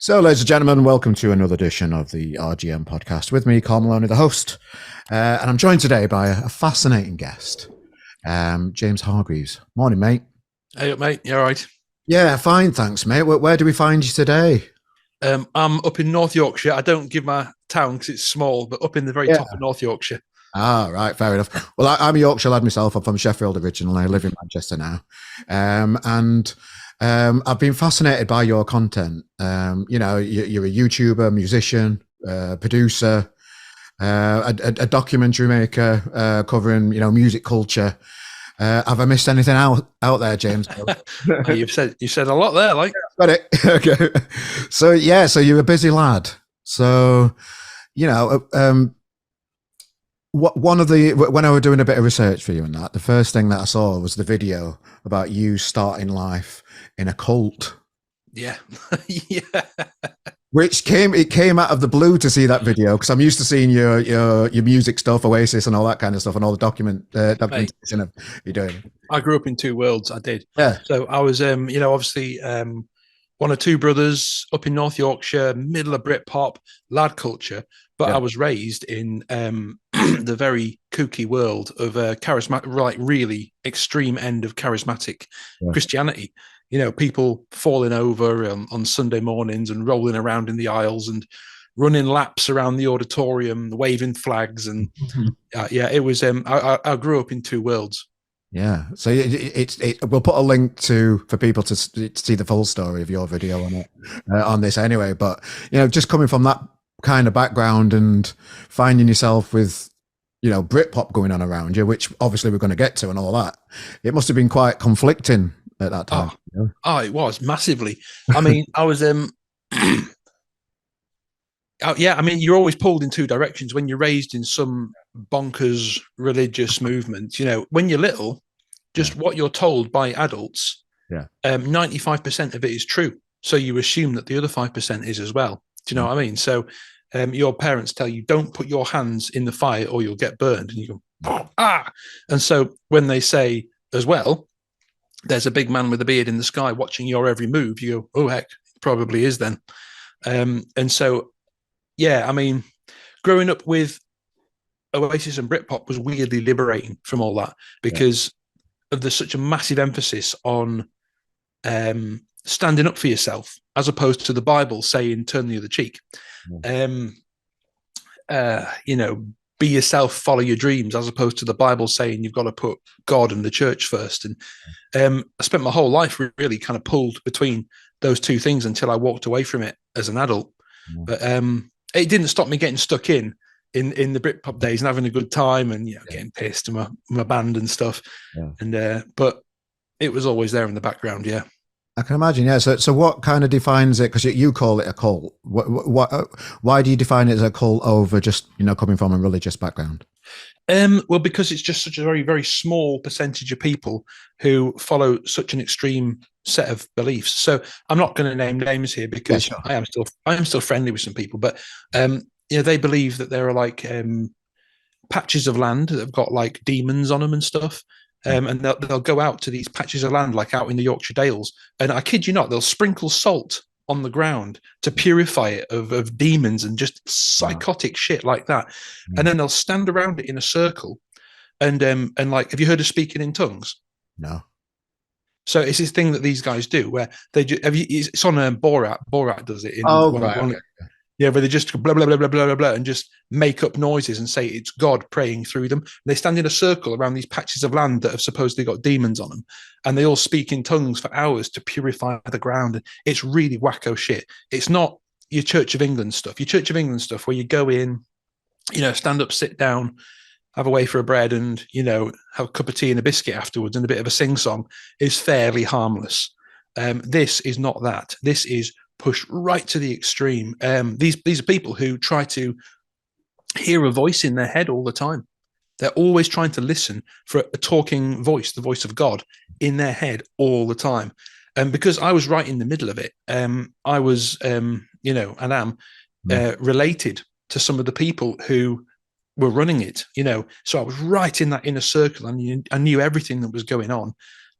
So, ladies and gentlemen, welcome to another edition of the RGM podcast. With me, Carl Maloney, the host, and I'm joined today by a fascinating guest, James Hargreaves. Morning, mate. Hey, mate. You all right? Yeah, fine, thanks, mate. Where do we find you today? I'm up in North Yorkshire. I don't give my town because it's small, but up in the very top of North Yorkshire. Ah, right, fair enough. Well, I'm a Yorkshire lad myself. I'm from Sheffield originally. I live in Manchester now, and I've been fascinated by your content. You're a YouTuber, musician, producer, a documentary maker covering music culture. Have I missed anything out there, James? You've said a lot there, like. Got it. Okay. So you're a busy lad. So when I was doing a bit of research for you and that, the first thing that I saw was the video about you starting life in a cult. Yeah. Yeah. Which came out of the blue to see that video, because I'm used to seeing your music stuff, Oasis and all that kind of stuff, and all the documentation of you doing. I grew up in two worlds. I did. Yeah. So I was, obviously, one of two brothers up in North Yorkshire, middle of Britpop, lad culture. But I was raised in the very kooky world of charismatic, like really extreme end of charismatic Christianity. People falling over on Sunday mornings and rolling around in the aisles and running laps around the auditorium, waving flags. And it was, I grew up in two worlds. Yeah. So we'll put a link for people to see the full story of your video on it, on this anyway. But, just coming from that kind of background and finding yourself with, Britpop going on around you, which obviously we're going to get to and all that, it must have been quite conflicting at that time. It was massively. I mean, I was you're always pulled in two directions when you're raised in some bonkers religious movement. When you're little, just what you're told by adults, 95% of it is true. So you assume that the other 5% is as well. Do you know what I mean? So your parents tell you, don't put your hands in the fire or you'll get burned. And you go, ah. And so when they say as well, there's a big man with a beard in the sky watching your every move, you go, oh, heck, it probably is then. And so, growing up with Oasis and Britpop was weirdly liberating from all that, because there's such a massive emphasis on standing up for yourself, as opposed to the Bible saying turn the other cheek. Be yourself, follow your dreams, as opposed to the Bible saying you've got to put God and the church first. And I spent my whole life really kind of pulled between those two things until I walked away from it as an adult. But it didn't stop me getting stuck in the Britpop days and having a good time and getting pissed and my band and stuff. And but it was always there in the background. Yeah. I can imagine, yeah. So what kind of defines it? Because you call it a cult. Why do you define it as a cult over just coming from a religious background? Well, because it's just such a very, very small percentage of people who follow such an extreme set of beliefs. So I'm not going to name names here because I am still friendly with some people, but they believe that there are like patches of land that have got like demons on them and stuff. And they'll go out to these patches of land, like out in the Yorkshire Dales, and I kid you not, they'll sprinkle salt on the ground to purify it of demons and just psychotic shit like that. And then they'll stand around it in a circle, and like, have you heard of speaking in tongues? No. So it's this thing that these guys do where they do. It's on Borat. Borat does it. Where they just blah, blah, blah, blah, blah, blah, blah, and just make up noises and say it's God praying through them. They stand in a circle around these patches of land that have supposedly got demons on them, and they all speak in tongues for hours to purify the ground. It's really wacko shit. It's not your Church of England stuff. Your Church of England stuff where you go in, stand up, sit down, have a wafer of bread and, have a cup of tea and a biscuit afterwards and a bit of a sing-song is fairly harmless. This is not that. This is pushed right to the extreme. These are people who try to hear a voice in their head all the time. They're always trying to listen for a talking voice, the voice of God, in their head all the time. And because I was right in the middle of it, I was, and am related to some of the people who were running it, So I was right in that inner circle, and I knew everything that was going on.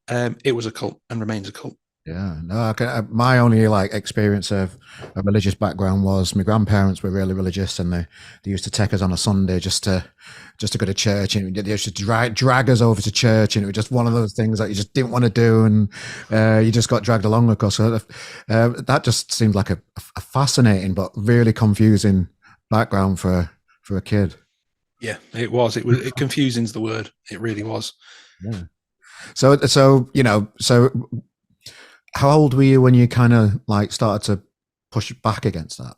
It was a cult and remains a cult. Yeah, no, my only like experience of a religious background was my grandparents were really religious, and they used to take us on a Sunday just to go to church, and they used to drag us over to church, and it was just one of those things that you just didn't want to do, and you just got dragged along, of course. So that just seemed like a fascinating but really confusing background for a kid. Yeah, it was. Confusing's the word. It really was. Yeah. So how old were you when you kind of like started to push back against that?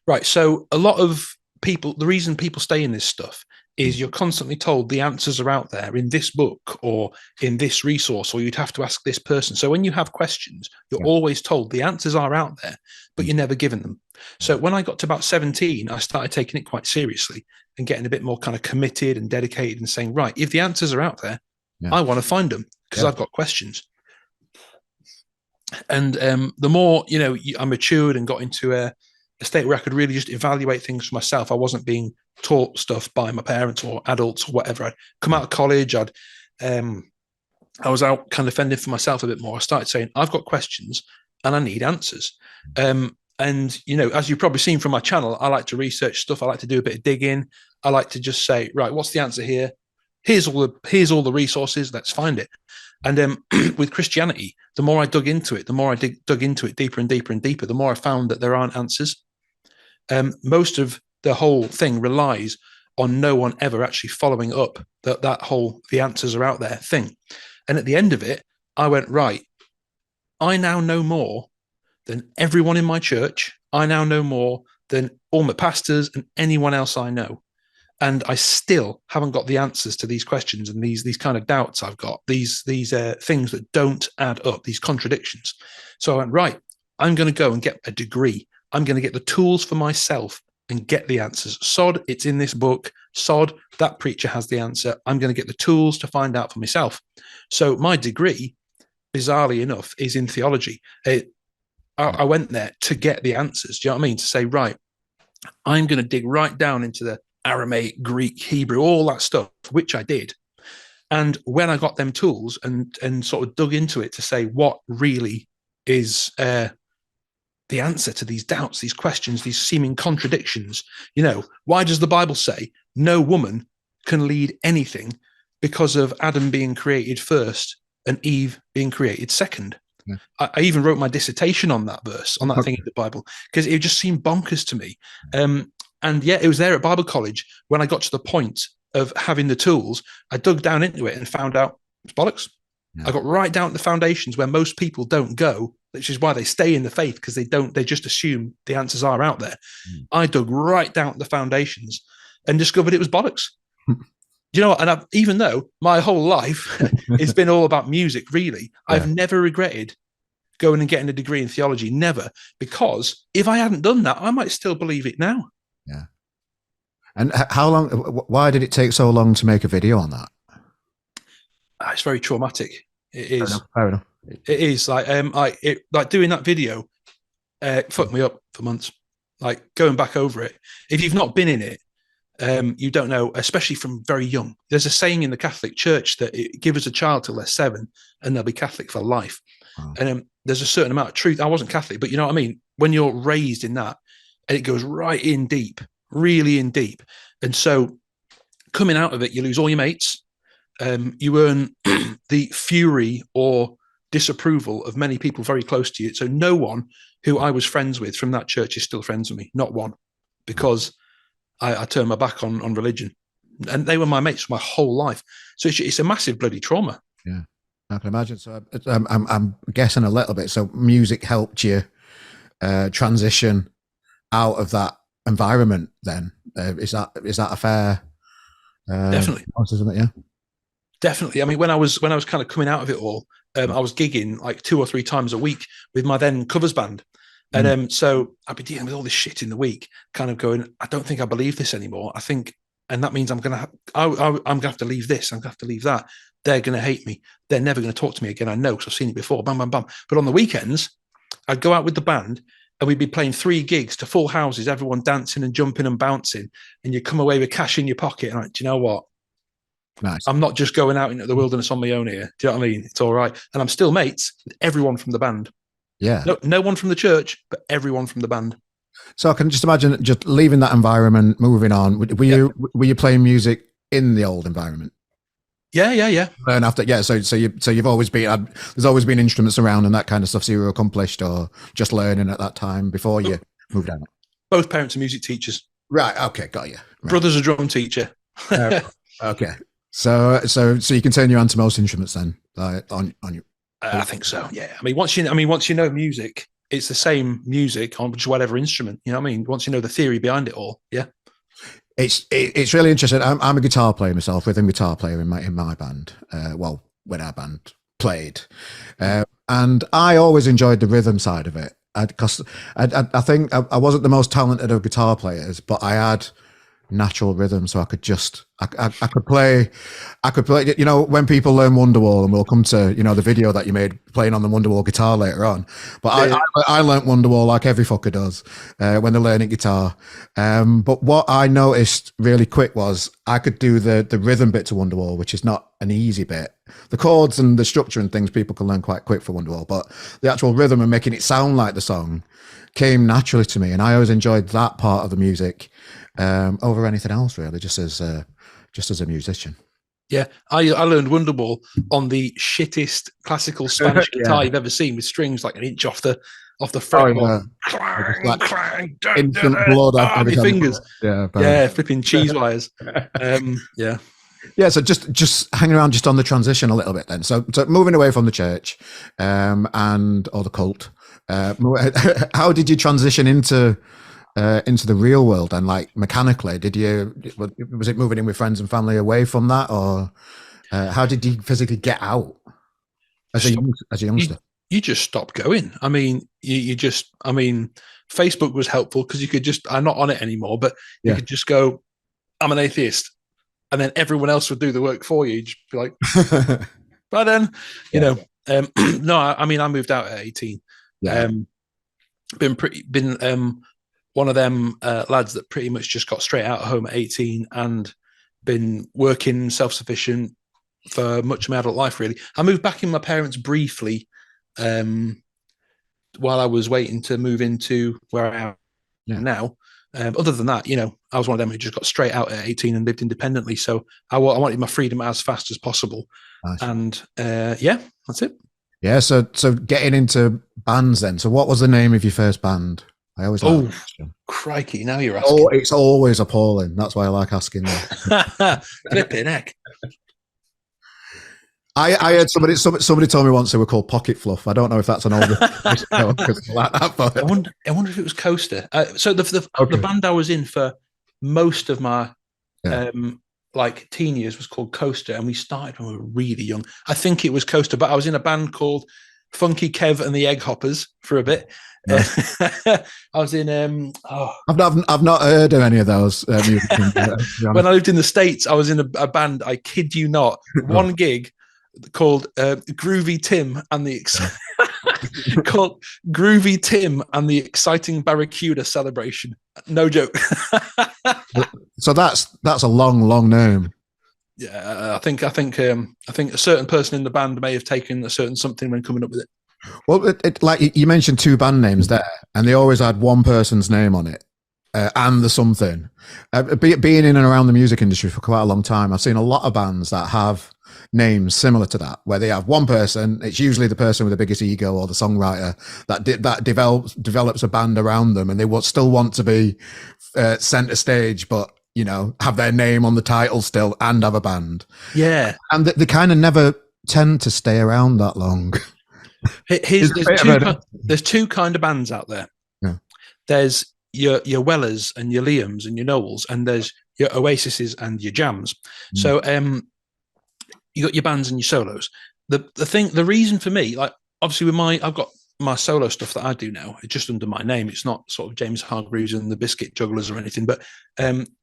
Right. So a lot of people, the reason people stay in this stuff is you're constantly told the answers are out there in this book or in this resource, or you'd have to ask this person. So when you have questions, you're always told the answers are out there, but you're never given them. So when I got to about 17, I started taking it quite seriously and getting a bit more kind of committed and dedicated and saying, right, if the answers are out there, I want to find them because I've got questions. And the more, I matured and got into a state where I could really just evaluate things for myself. I wasn't being taught stuff by my parents or adults or whatever. I'd come out of college. I was out kind of fending for myself a bit more. I started saying, I've got questions and I need answers. And, as you've probably seen from my channel, I like to research stuff. I like to do a bit of digging. I like to just say, right, what's the answer here? Here's all the resources. Let's find it. And with Christianity, the more I dug into it, the more I dug into it deeper and deeper and deeper, the more I found that there aren't answers. Most of the whole thing relies on no one ever actually following up that whole the answers are out there thing. And at the end of it, I went, right, I now know more than everyone in my church. I now know more than all my pastors and anyone else I know. And I still haven't got the answers to these questions and these kind of doubts I've got, these things that don't add up, these contradictions. So I went, right, I'm going to go and get a degree. I'm going to get the tools for myself and get the answers. Sod, it's in this book. Sod, that preacher has the answer. I'm going to get the tools to find out for myself. So my degree, bizarrely enough, is in theology. I went there to get the answers. Do you know what I mean? To say, right, I'm going to dig right down into the Aramaic, Greek, Hebrew, all that stuff, which I did. And when I got them tools and sort of dug into it to say what really is the answer to these doubts, these questions, these seeming contradictions, why does the Bible say no woman can lead anything because of Adam being created first and Eve being created second? Yeah. I even wrote my dissertation on that verse, on that thing in the Bible, because it just seemed bonkers to me. And yeah, it was there at Bible college when I got to the point of having the tools. I dug down into it and found out it's bollocks. Yeah. I got right down to the foundations where most people don't go, which is why they stay in the faith, because they just assume the answers are out there. I dug right down to the foundations and discovered it was bollocks. You know what? And even though my whole life it's been all about music, really, I've never regretted going and getting a degree in theology. Never. Because if I hadn't done that, I might still believe it now. Yeah. And how long, why did it take so long to make a video on that? It's very traumatic. It is. Fair enough. It is like doing that video fucked me up for months. Like going back over it. If you've not been in it, you don't know, especially from very young. There's a saying in the Catholic Church that give us a child till they're 7 and they'll be Catholic for life. Wow. And there's a certain amount of truth. I wasn't Catholic, but you know what I mean? When you're raised in that, and it goes right in deep, really in deep. And so coming out of it, you lose all your mates. You earn the fury or disapproval of many people very close to you. So no one who I was friends with from that church is still friends with me. Not one. Because I turned my back on religion. And they were my mates for my whole life. So it's a massive bloody trauma. Yeah, I can imagine. So I'm guessing a little bit. So music helped you transition out of that environment then. Is that a fair definitely isn't it? Yeah, definitely. I mean, when I was kind of coming out of it all, I was gigging like 2 or 3 times a week with my then covers band. And so I'd be dealing with all this shit in the week, kind of going, I don't think I believe this anymore. I think, and that means I'm gonna have to leave this, I'm gonna have to leave that. They're gonna hate me. They're never gonna talk to me again. I know, because I've seen it before. Bam, bam, bam. But on the weekends, I'd go out with the band and we'd be playing 3 gigs to full houses, everyone dancing and jumping and bouncing, and you come away with cash in your pocket. And like, do you know what? Nice. I'm not just going out into the wilderness on my own here. Do you know what I mean? It's all right. And I'm still mates with everyone from the band. Yeah. No one from the church, but everyone from the band. So I can just imagine just leaving that environment, moving on. Were you playing music in the old environment? Yeah. And after, yeah. So you've always been, there's always been instruments around and that kind of stuff. So you were accomplished or just learning at that time before you moved out? Both parents are music teachers. Right. Okay. Got you. Right. Brother's a drum teacher. Okay. So you can turn your hand to most instruments then, on your. I think so. Yeah. I mean, once you know music, it's the same music on just whatever instrument. You know what I mean? Once you know the theory behind it all, yeah. It's really interesting. I'm a guitar player myself, rhythm guitar player in my band. When our band played, and I always enjoyed the rhythm side of it. Because I think I wasn't the most talented of guitar players, but I had natural rhythm, so I could play. You know, when people learn Wonderwall, and we'll come to the video that you made playing on the Wonderwall guitar later on. But yeah. I learnt Wonderwall like every fucker does when they're learning guitar. But what I noticed really quick was I could do the rhythm bit to Wonderwall, which is not an easy bit. The chords and the structure and things people can learn quite quick for Wonderwall, but the actual rhythm and making it sound like the song came naturally to me, and I always enjoyed that part of the music over anything else, really, just as a musician. Yeah, I learned Wonderwall on the shittest classical Spanish guitar you've ever seen, with strings like an inch off the fretboard. Clang, clang, instant blood off your fingers. Yeah, flipping cheese wires. Yeah. Yeah, so just hanging around just on the transition a little bit then. So moving away from the church or the cult, how did you transition into the real world and like mechanically? Was it moving in with friends and family away from that, or how did you physically get out as a youngster? You just stopped going. I mean, Facebook was helpful because you could just, I'm not on it anymore, but you could just go, I'm an atheist. And then everyone else would do the work for you. You'd just be like, bye then, No, I mean, I moved out at 18. Yeah. Been one of them lads that pretty much just got straight out of home at 18 and been working self-sufficient for much of my adult life, really. I moved back in my parents briefly while I was waiting to move into where I am now. Other than that, I was one of them who just got straight out at 18 and lived independently. So I wanted my freedom as fast as possible. Nice. And that's it. Yeah. So getting into bands then. So what was the name of your first band? I always like crikey! Now you're asking. Oh, it's always appalling. That's why I like asking that. Flipping heck. I heard somebody told me once they were called Pocket Fluff. I don't know if that's an older like that, but I wonder if it was Coaster. So the band I was in for most of my like teen years was called Coaster, and we started when we were really young. I think it was Coaster, but I was in a band called Funky Kev and the Egg Hoppers for a bit. Nice. I was in I've not heard of any of those music when I lived in the States. I was in a band, I kid you not, one gig called Groovy Tim and the called Groovy Tim and the Exciting Barracuda Celebration. No joke. So that's a long name. Yeah, I think a certain person in the band may have taken a certain something when coming up with it. Well, like you mentioned two band names there, and they always had one person's name on it and the something. Being in and around the music industry for quite a long time, I've seen a lot of bands that have names similar to that, where they have one person. It's usually the person with the biggest ego or the songwriter that develops a band around them, and they will still want to be center stage, but have their name on the title still and have a band. Yeah, and they kind of never tend to stay around that long. There's two kind of bands out there. Yeah. There's your Wellers and your Liams and your Noels, and there's your Oasises and your Jams. So you got your bands and your solos. The reason for me, like obviously I've got my solo stuff that I do now. It's just under my name. It's not sort of James Hargreaves and the Biscuit Jugglers or anything, but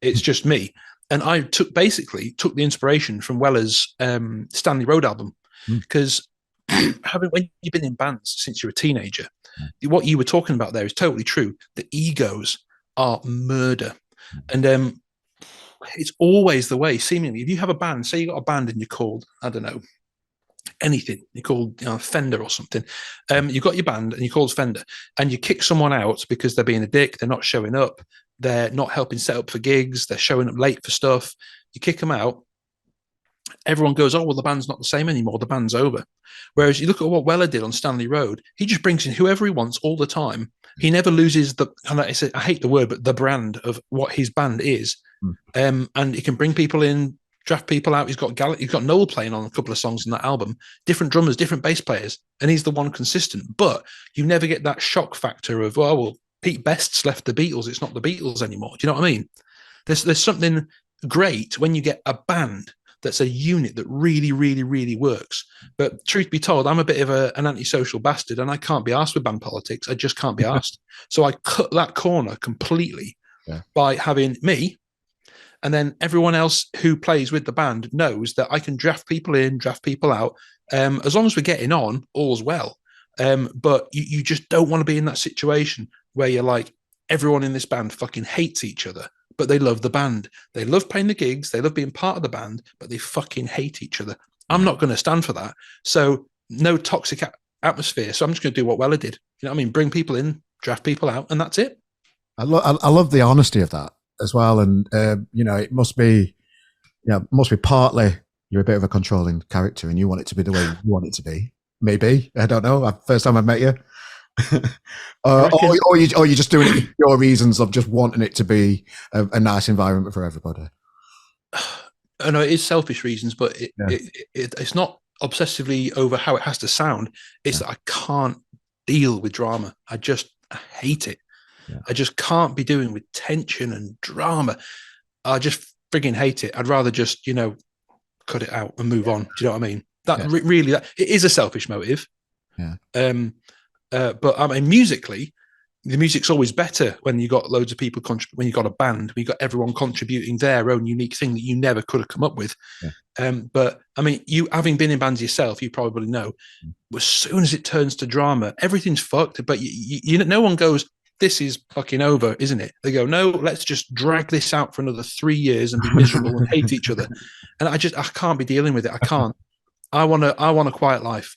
it's just me. And I took the inspiration from Weller's Stanley Road album, because when you've been in bands since you're a teenager, what you were talking about there is totally true. The egos are murder. And it's always the way, seemingly. If you have a band, say you got a band and you're called, I don't know, anything, you're called, you know, Fender or something. You've got your band and you're called Fender, and you kick someone out because they're being a dick, they're not showing up, they're not helping set up for gigs, they're showing up late for stuff. You kick them out. Everyone goes, oh, well, the band's not the same anymore. The band's over. Whereas you look at what Weller did on Stanley Road. He just brings in whoever he wants all the time. He never loses I hate the word, but the brand of what his band is. And he can bring people in, draft people out. He's got Noel playing on a couple of songs on that album, different drummers, different bass players, and he's the one consistent. But you never get that shock factor of, oh, well, Pete Best's left the Beatles. It's not the Beatles anymore. Do you know what I mean? There's something great when you get a band that's a unit that really, really, really works. But truth be told, I'm a bit of an antisocial bastard, and I can't be asked with band politics. I just can't be asked. So I cut that corner completely by having me, and then everyone else who plays with the band knows that I can draft people in, draft people out. As long as we're getting on, all's well. But you just don't want to be in that situation where you're like, everyone in this band fucking hates each other, but they love the band. They love playing the gigs. They love being part of the band, but they fucking hate each other. I'm not going to stand for that. So no toxic atmosphere. So I'm just going to do what Weller did. You know what I mean? Bring people in, draft people out, and that's it. I love the honesty of that as well. And, it must be partly you're a bit of a controlling character and you want it to be the way you want it to be. Maybe. I don't know. First time I've met you. or you're just doing it for your reasons of just wanting it to be a nice environment for everybody. I know it is selfish reasons, but it's not obsessively over how it has to sound. It's that I can't deal with drama. I hate it. I just can't be doing with tension and drama. I just frigging hate it. I'd rather just, cut it out and move on. Do you know what I mean? That really, it is a selfish motive. But I mean, musically, the music's always better when you got loads of people when you got a band, when you got everyone contributing their own unique thing that you never could have come up with. But I mean, you having been in bands yourself, you probably know, as soon as it turns to drama, everything's fucked. But no one goes, this is fucking over, isn't it? They go, no, let's just drag this out for another 3 years and be miserable and hate each other. And I can't be dealing with it. I can't. I want a quiet life.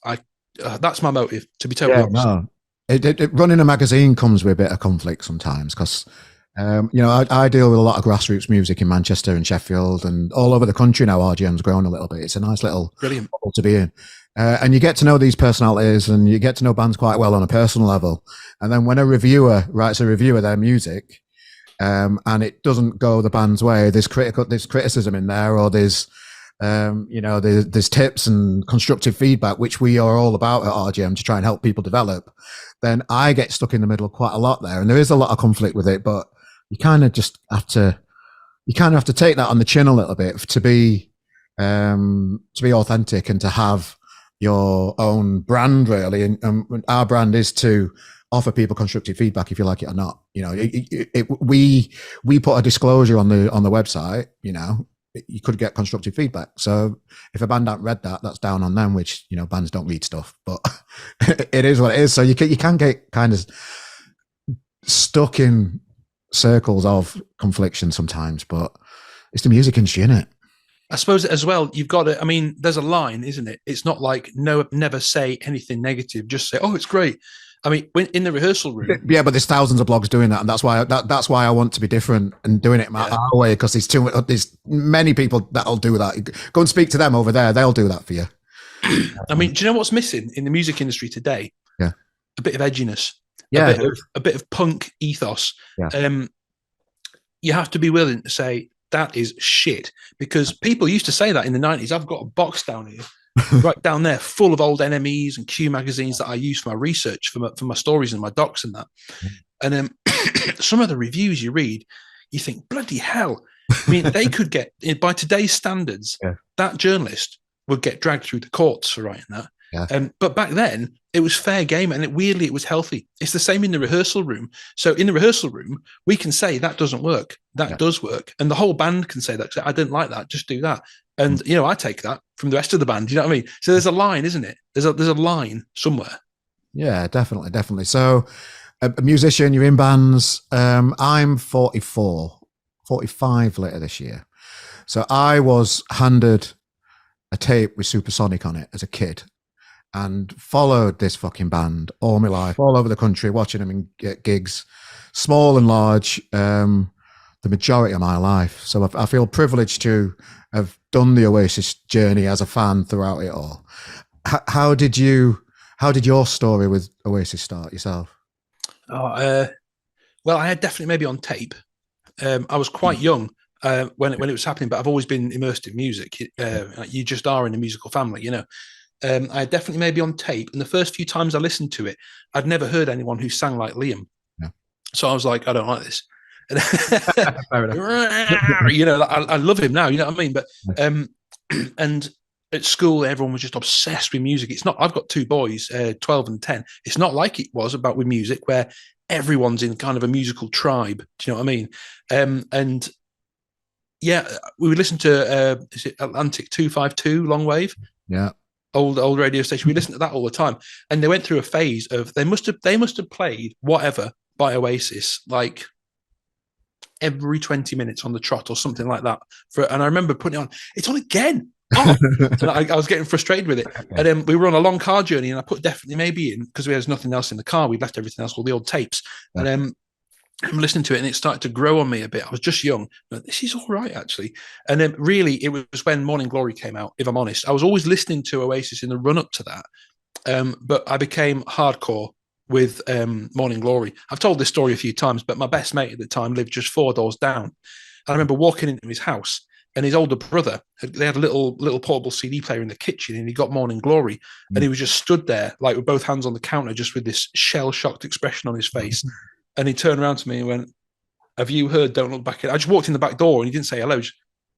That's my motive, to be totally honest. No. Running a magazine comes with a bit of conflict sometimes because, I deal with a lot of grassroots music in Manchester and Sheffield and all over the country now. RGM's grown a little bit. It's a nice little bubble to be in. And you get to know these personalities and you get to know bands quite well on a personal level. And then when a reviewer writes a review of their music, and it doesn't go the band's way, there's criticism in there, or there's tips and constructive feedback, which we are all about at RGM to try and help people develop, then I get stuck in the middle quite a lot there. And there is a lot of conflict with it, but you kind of just have to take that on the chin a little bit to be authentic and to have your own brand, really. And our brand is to offer people constructive feedback, if you like it or not. We put a disclosure on the website, you could get constructive feedback. So if a band haven't read that, that's down on them, which, bands don't read stuff, but it is what it is. So you can get kind of stuck in circles of confliction sometimes, but it's the music industry, isn't it? I suppose as well, you've got to, I mean, there's a line, isn't it? It's not like never say anything negative. Just say, oh, it's great. I mean, when in the rehearsal room. Yeah, but there's thousands of blogs doing that, and that's why I want to be different and doing it our way, because there's many people that'll do that. Go and speak to them over there; they'll do that for you. I mean, do you know what's missing in the music industry today? Yeah, a bit of edginess. Yeah, a bit of punk ethos. Yeah. You have to be willing to say that is shit, because people used to say that in the 90s. I've got a box down here. Right down there, full of old NMEs and Q magazines that I use for my research, for my stories and my docs and that. And some of the reviews you read, you think, bloody hell. I mean, they could get, by today's standards, that journalist would get dragged through the courts for writing that. Yeah. But back then, it was fair game, and weirdly, it was healthy. It's the same in the rehearsal room. So in the rehearsal room, we can say that doesn't work. That does work. And the whole band can say that. I didn't like that. Just do that. And, I take that from the rest of the band. You know what I mean? So there's a line, isn't it? There's a line somewhere. Yeah, definitely. So a musician, you're in bands. I'm 45 later this year. So I was handed a tape with Supersonic on it as a kid, and followed this fucking band all my life, all over the country, watching them in gigs, small and large, the majority of my life. So I feel privileged to have done the Oasis journey as a fan throughout it all. How did your story with Oasis start yourself? Well, I had definitely maybe on tape. I was quite young when it was happening, but I've always been immersed in music. You just are in a musical family, you know. I had definitely maybe on tape, and the first few times I listened to it, I'd never heard anyone who sang like Liam. Yeah. So I was like, I don't like this. You know, I love him now, you know what I mean? But and at school, everyone was just obsessed with music. It's not. I've got two boys, 12 and 10. It's not like it was about with music where everyone's in kind of a musical tribe. Do you know what I mean? And yeah, we would listen to is it Atlantic 252 long wave? Yeah. Old radio station. We listened to that all the time. And they went through a phase of they must have played whatever by Oasis like every 20 minutes on the trot or something like that. And I remember putting it on, it's on again. Oh! And I was getting frustrated with it. Okay. And then we were on a long car journey, and I put Definitely Maybe in because there was nothing else in the car. We'd left everything else, all the old tapes. Okay. And I'm listening to it, and it started to grow on me a bit. I was just young, but this is all right, actually. And then really, it was when Morning Glory came out, if I'm honest. I was always listening to Oasis in the run-up to that, but I became hardcore with Morning Glory. I've told this story a few times, but my best mate at the time lived just 4 doors down. I remember walking into his house, and his older brother, they had a little portable CD player in the kitchen, and he got Morning Glory, and he was just stood there, like with both hands on the counter, just with this shell-shocked expression on his face. And he turned around to me and went, "Have you heard Don't Look Back in..." I just walked in the back door, and he didn't say hello. Just,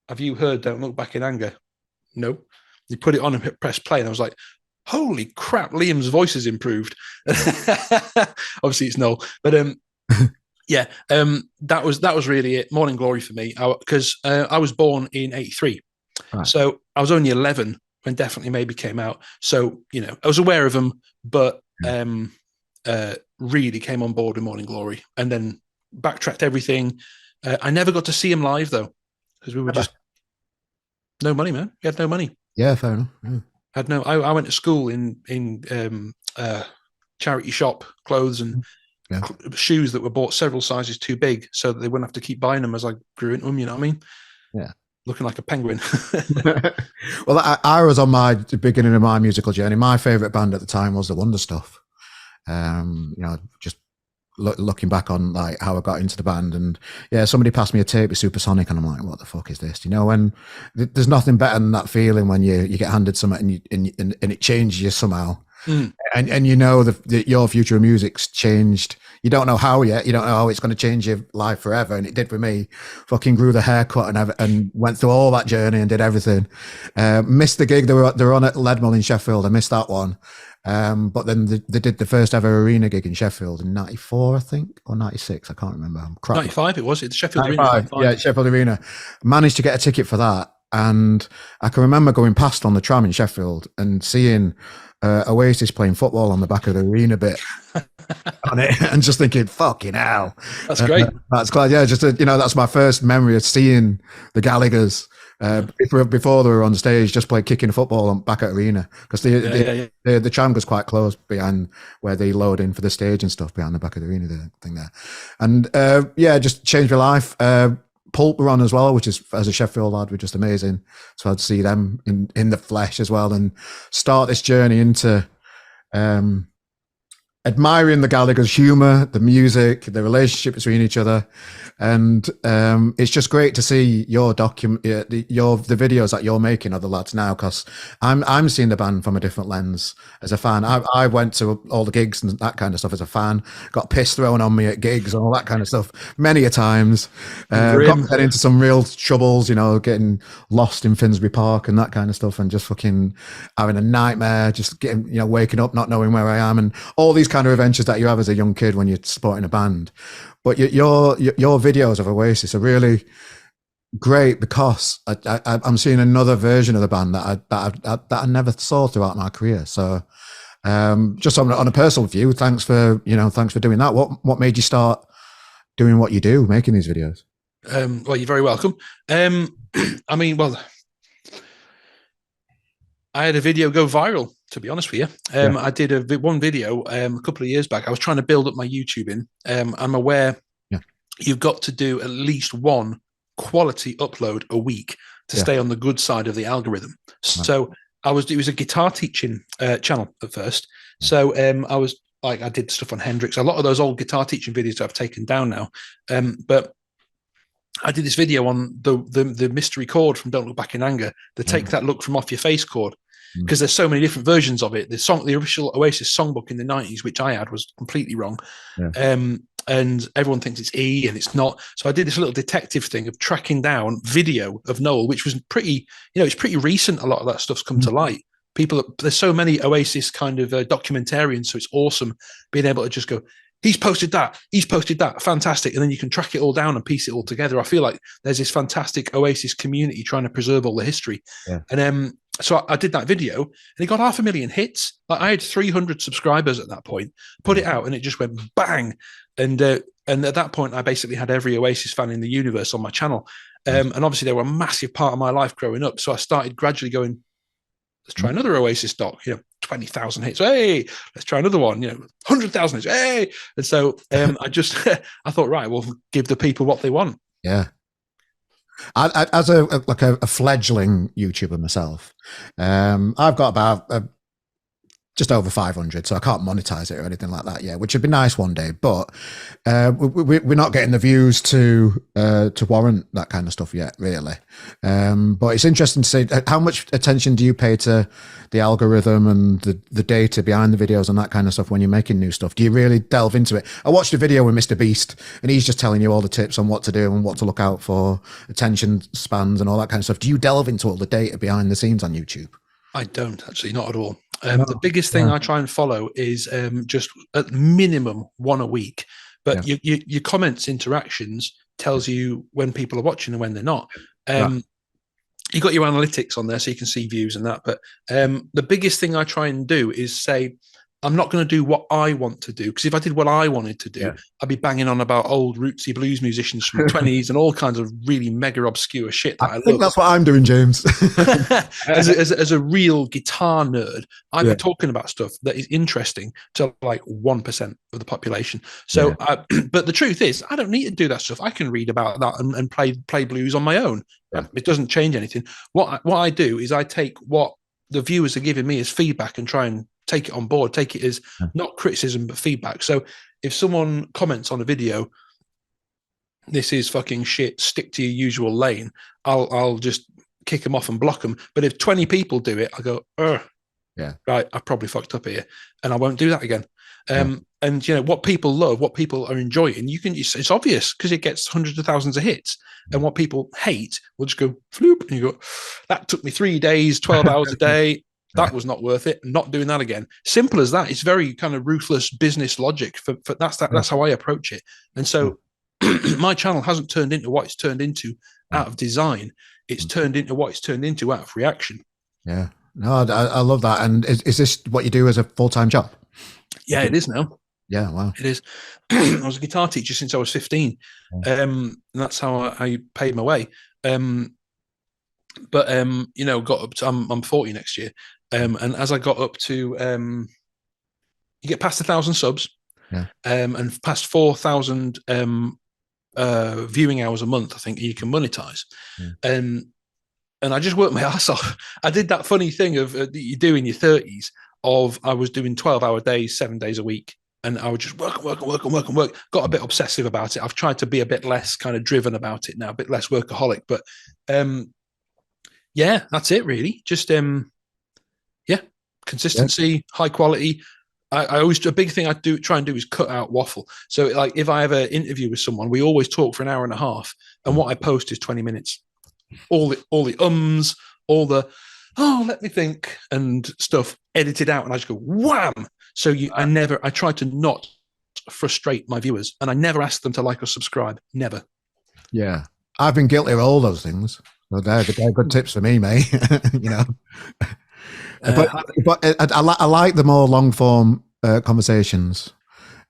"Have you heard Don't Look Back in Anger?" No. He put it on and pressed play, and I was like, holy crap, Liam's voice has improved. Obviously it's Noel, but yeah, that was really it. Morning Glory for me, because I was born in 83. Right. So I was only 11 when Definitely Maybe came out. So, you know, I was aware of them, but really came on board with Morning Glory, and then backtracked everything. I never got to see him live though, because we were just no money, man. We had no money. Yeah, fair enough. Yeah. I went to school in charity shop clothes and shoes that were bought several sizes too big, so that they wouldn't have to keep buying them as I grew into them. You know what I mean? Yeah. Looking like a penguin. Well, I was on my beginning of my musical journey. My favorite band at the time was the Wonder Stuff. You know, just looking back on like how I got into the band, and yeah, somebody passed me a tape with Supersonic, and I'm like, what the fuck is this? You know, when there's nothing better than that feeling when you get handed something and it changes you somehow. And you know that your future of music's changed. You don't know how yet. You don't know how it's going to change your life forever. And it did for me. Fucking grew the haircut and went through all that journey and did everything. Missed the gig. They were on at Leadmill in Sheffield. I missed that one. But then they did the first ever arena gig in Sheffield in 94, I think, or 96. I can't remember. 95 it was. It's Sheffield Arena. 95. Yeah, Sheffield Arena. Managed to get a ticket for that. And I can remember going past on the tram in Sheffield and seeing Oasis playing football on the back of the arena bit on it, and just thinking, fucking hell. That's great. That's quite, yeah, just, you know, that's my first memory of seeing the Gallaghers before they were on stage, just play kicking football on back at arena, because the tram was quite close behind where they load in for the stage and stuff, behind the back of the arena, the thing there. And yeah, just changed my life. Pulp were on as well, which is, as a Sheffield lad, were just amazing. So I'd see them in the flesh as well, and start this journey into admiring the Gallagher's humour, the music, the relationship between each other. And it's just great to see your the videos that you're making of the lads now, because I'm seeing the band from a different lens as a fan. I went to all the gigs and that kind of stuff as a fan, got piss thrown on me at gigs and all that kind of stuff many a times. Got into some real troubles, you know, getting lost in Finsbury Park and that kind of stuff, and just fucking having a nightmare, just getting, you know, waking up not knowing where I am, and all these kind of adventures that you have as a young kid when you're supporting a band. But your videos of Oasis are really great, because I'm seeing another version of the band that I never saw throughout my career. So just on a personal view, thanks for doing that. What made you start doing what you do, making these videos? Well, you're very welcome. I mean, well, I had a video go viral, to be honest with you. I did one video a couple of years back. I was trying to build up my YouTubing. I'm aware you've got to do at least one quality upload a week to stay on the good side of the algorithm. So it was a guitar teaching channel at first. So I did stuff on Hendrix. A lot of those old guitar teaching videos I've taken down now. But I did this video on the mystery chord from Don't Look Back in Anger, the Take That Look from Off Your Face chord, because there's so many different versions of it. The original Oasis songbook in the 90s, which I had, was completely wrong. And everyone thinks it's E and it's not. So I did this little detective thing of tracking down video of Noel, which was pretty, it's pretty recent. A lot of that stuff's come to light. There's so many Oasis kind of documentarians, so it's awesome being able to just go, he's posted that, fantastic. And then you can track it all down and piece it all together. I feel like there's this fantastic Oasis community trying to preserve all the history. And so I did that video and it got 500,000 hits. Like I had 300 subscribers at that point, put it out and it just went bang. And at that point, I basically had every Oasis fan in the universe on my channel. And obviously they were a massive part of my life growing up. So I started gradually going, let's try another Oasis doc, 20,000 hits. Hey, let's try another one, 100,000 hits. Hey. And so I thought, right, we'll give the people what they want. Yeah. As a fledgling YouTuber myself, I've got about just over 500, so I can't monetize it or anything like that yet, which would be nice one day. But we're not getting the views to warrant that kind of stuff yet, really. But it's interesting to see how much attention do you pay to the algorithm and the data behind the videos and that kind of stuff when you're making new stuff? Do you really delve into it? I watched a video with Mr. Beast, and he's just telling you all the tips on what to do and what to look out for, attention spans and all that kind of stuff. Do you delve into all the data behind the scenes on YouTube? I don't actually, not at all. The biggest thing I try and follow is just at minimum one a week. But your comments, interactions tells you when people are watching and when they're not. You got your analytics on there so you can see views and that. But the biggest thing I try and do is say, I'm not going to do what I want to do, because if I did what I wanted to do, I'd be banging on about old rootsy blues musicians from the 20s and all kinds of really mega obscure shit that I think that's what I'm doing, James. as a real guitar nerd, I'd be talking about stuff that is interesting to like 1% of the population. So, but the truth is, I don't need to do that stuff. I can read about that and play blues on my own. It doesn't change anything. What I do is I take what the viewers are giving me as feedback and try and take it on board, take it as not criticism, but feedback. So if someone comments on a video, this is fucking shit, stick to your usual lane, I'll just kick them off and block them. But if 20 people do it, I go, right, I probably fucked up here, and I won't do that again. And what people love, what people are enjoying, it's obvious because it gets hundreds of thousands of hits. And what people hate will just go floop, and you go, that took me 3 days, 12 hours a day. That was not worth it. Not doing that again. Simple as that. It's very kind of ruthless business logic. That's how I approach it. And so my channel hasn't turned into what it's turned into out of design. It's turned into what it's turned into out of reaction. Yeah. No, I love that. And is this what you do as a full-time job? Yeah, it is now. Yeah, wow. It is. I was a guitar teacher since I was 15. And that's how I paid my way. But got up to, I'm 40 next year. And as I got up to, you get past 1,000 subs, and past 4,000 viewing hours a month, I think you can monetize. And I just worked my ass off. I did that funny thing of that you do in your 30s of I was doing 12-hour days, 7 days a week. And I would just work. Got a bit obsessive about it. I've tried to be a bit less kind of driven about it now, a bit less workaholic. But that's it really. Just consistency, high quality. I always, a big thing I try and do is cut out waffle. So like if I have an interview with someone, we always talk for an hour and a half, and what I post is 20 minutes. All the ums, all the let me think and stuff edited out, and I just go wham. So I try to not frustrate my viewers, and I never ask them to like or subscribe. Never. Yeah, I've been guilty of all those things. So they're good tips for me, mate. But I like the more long form conversations.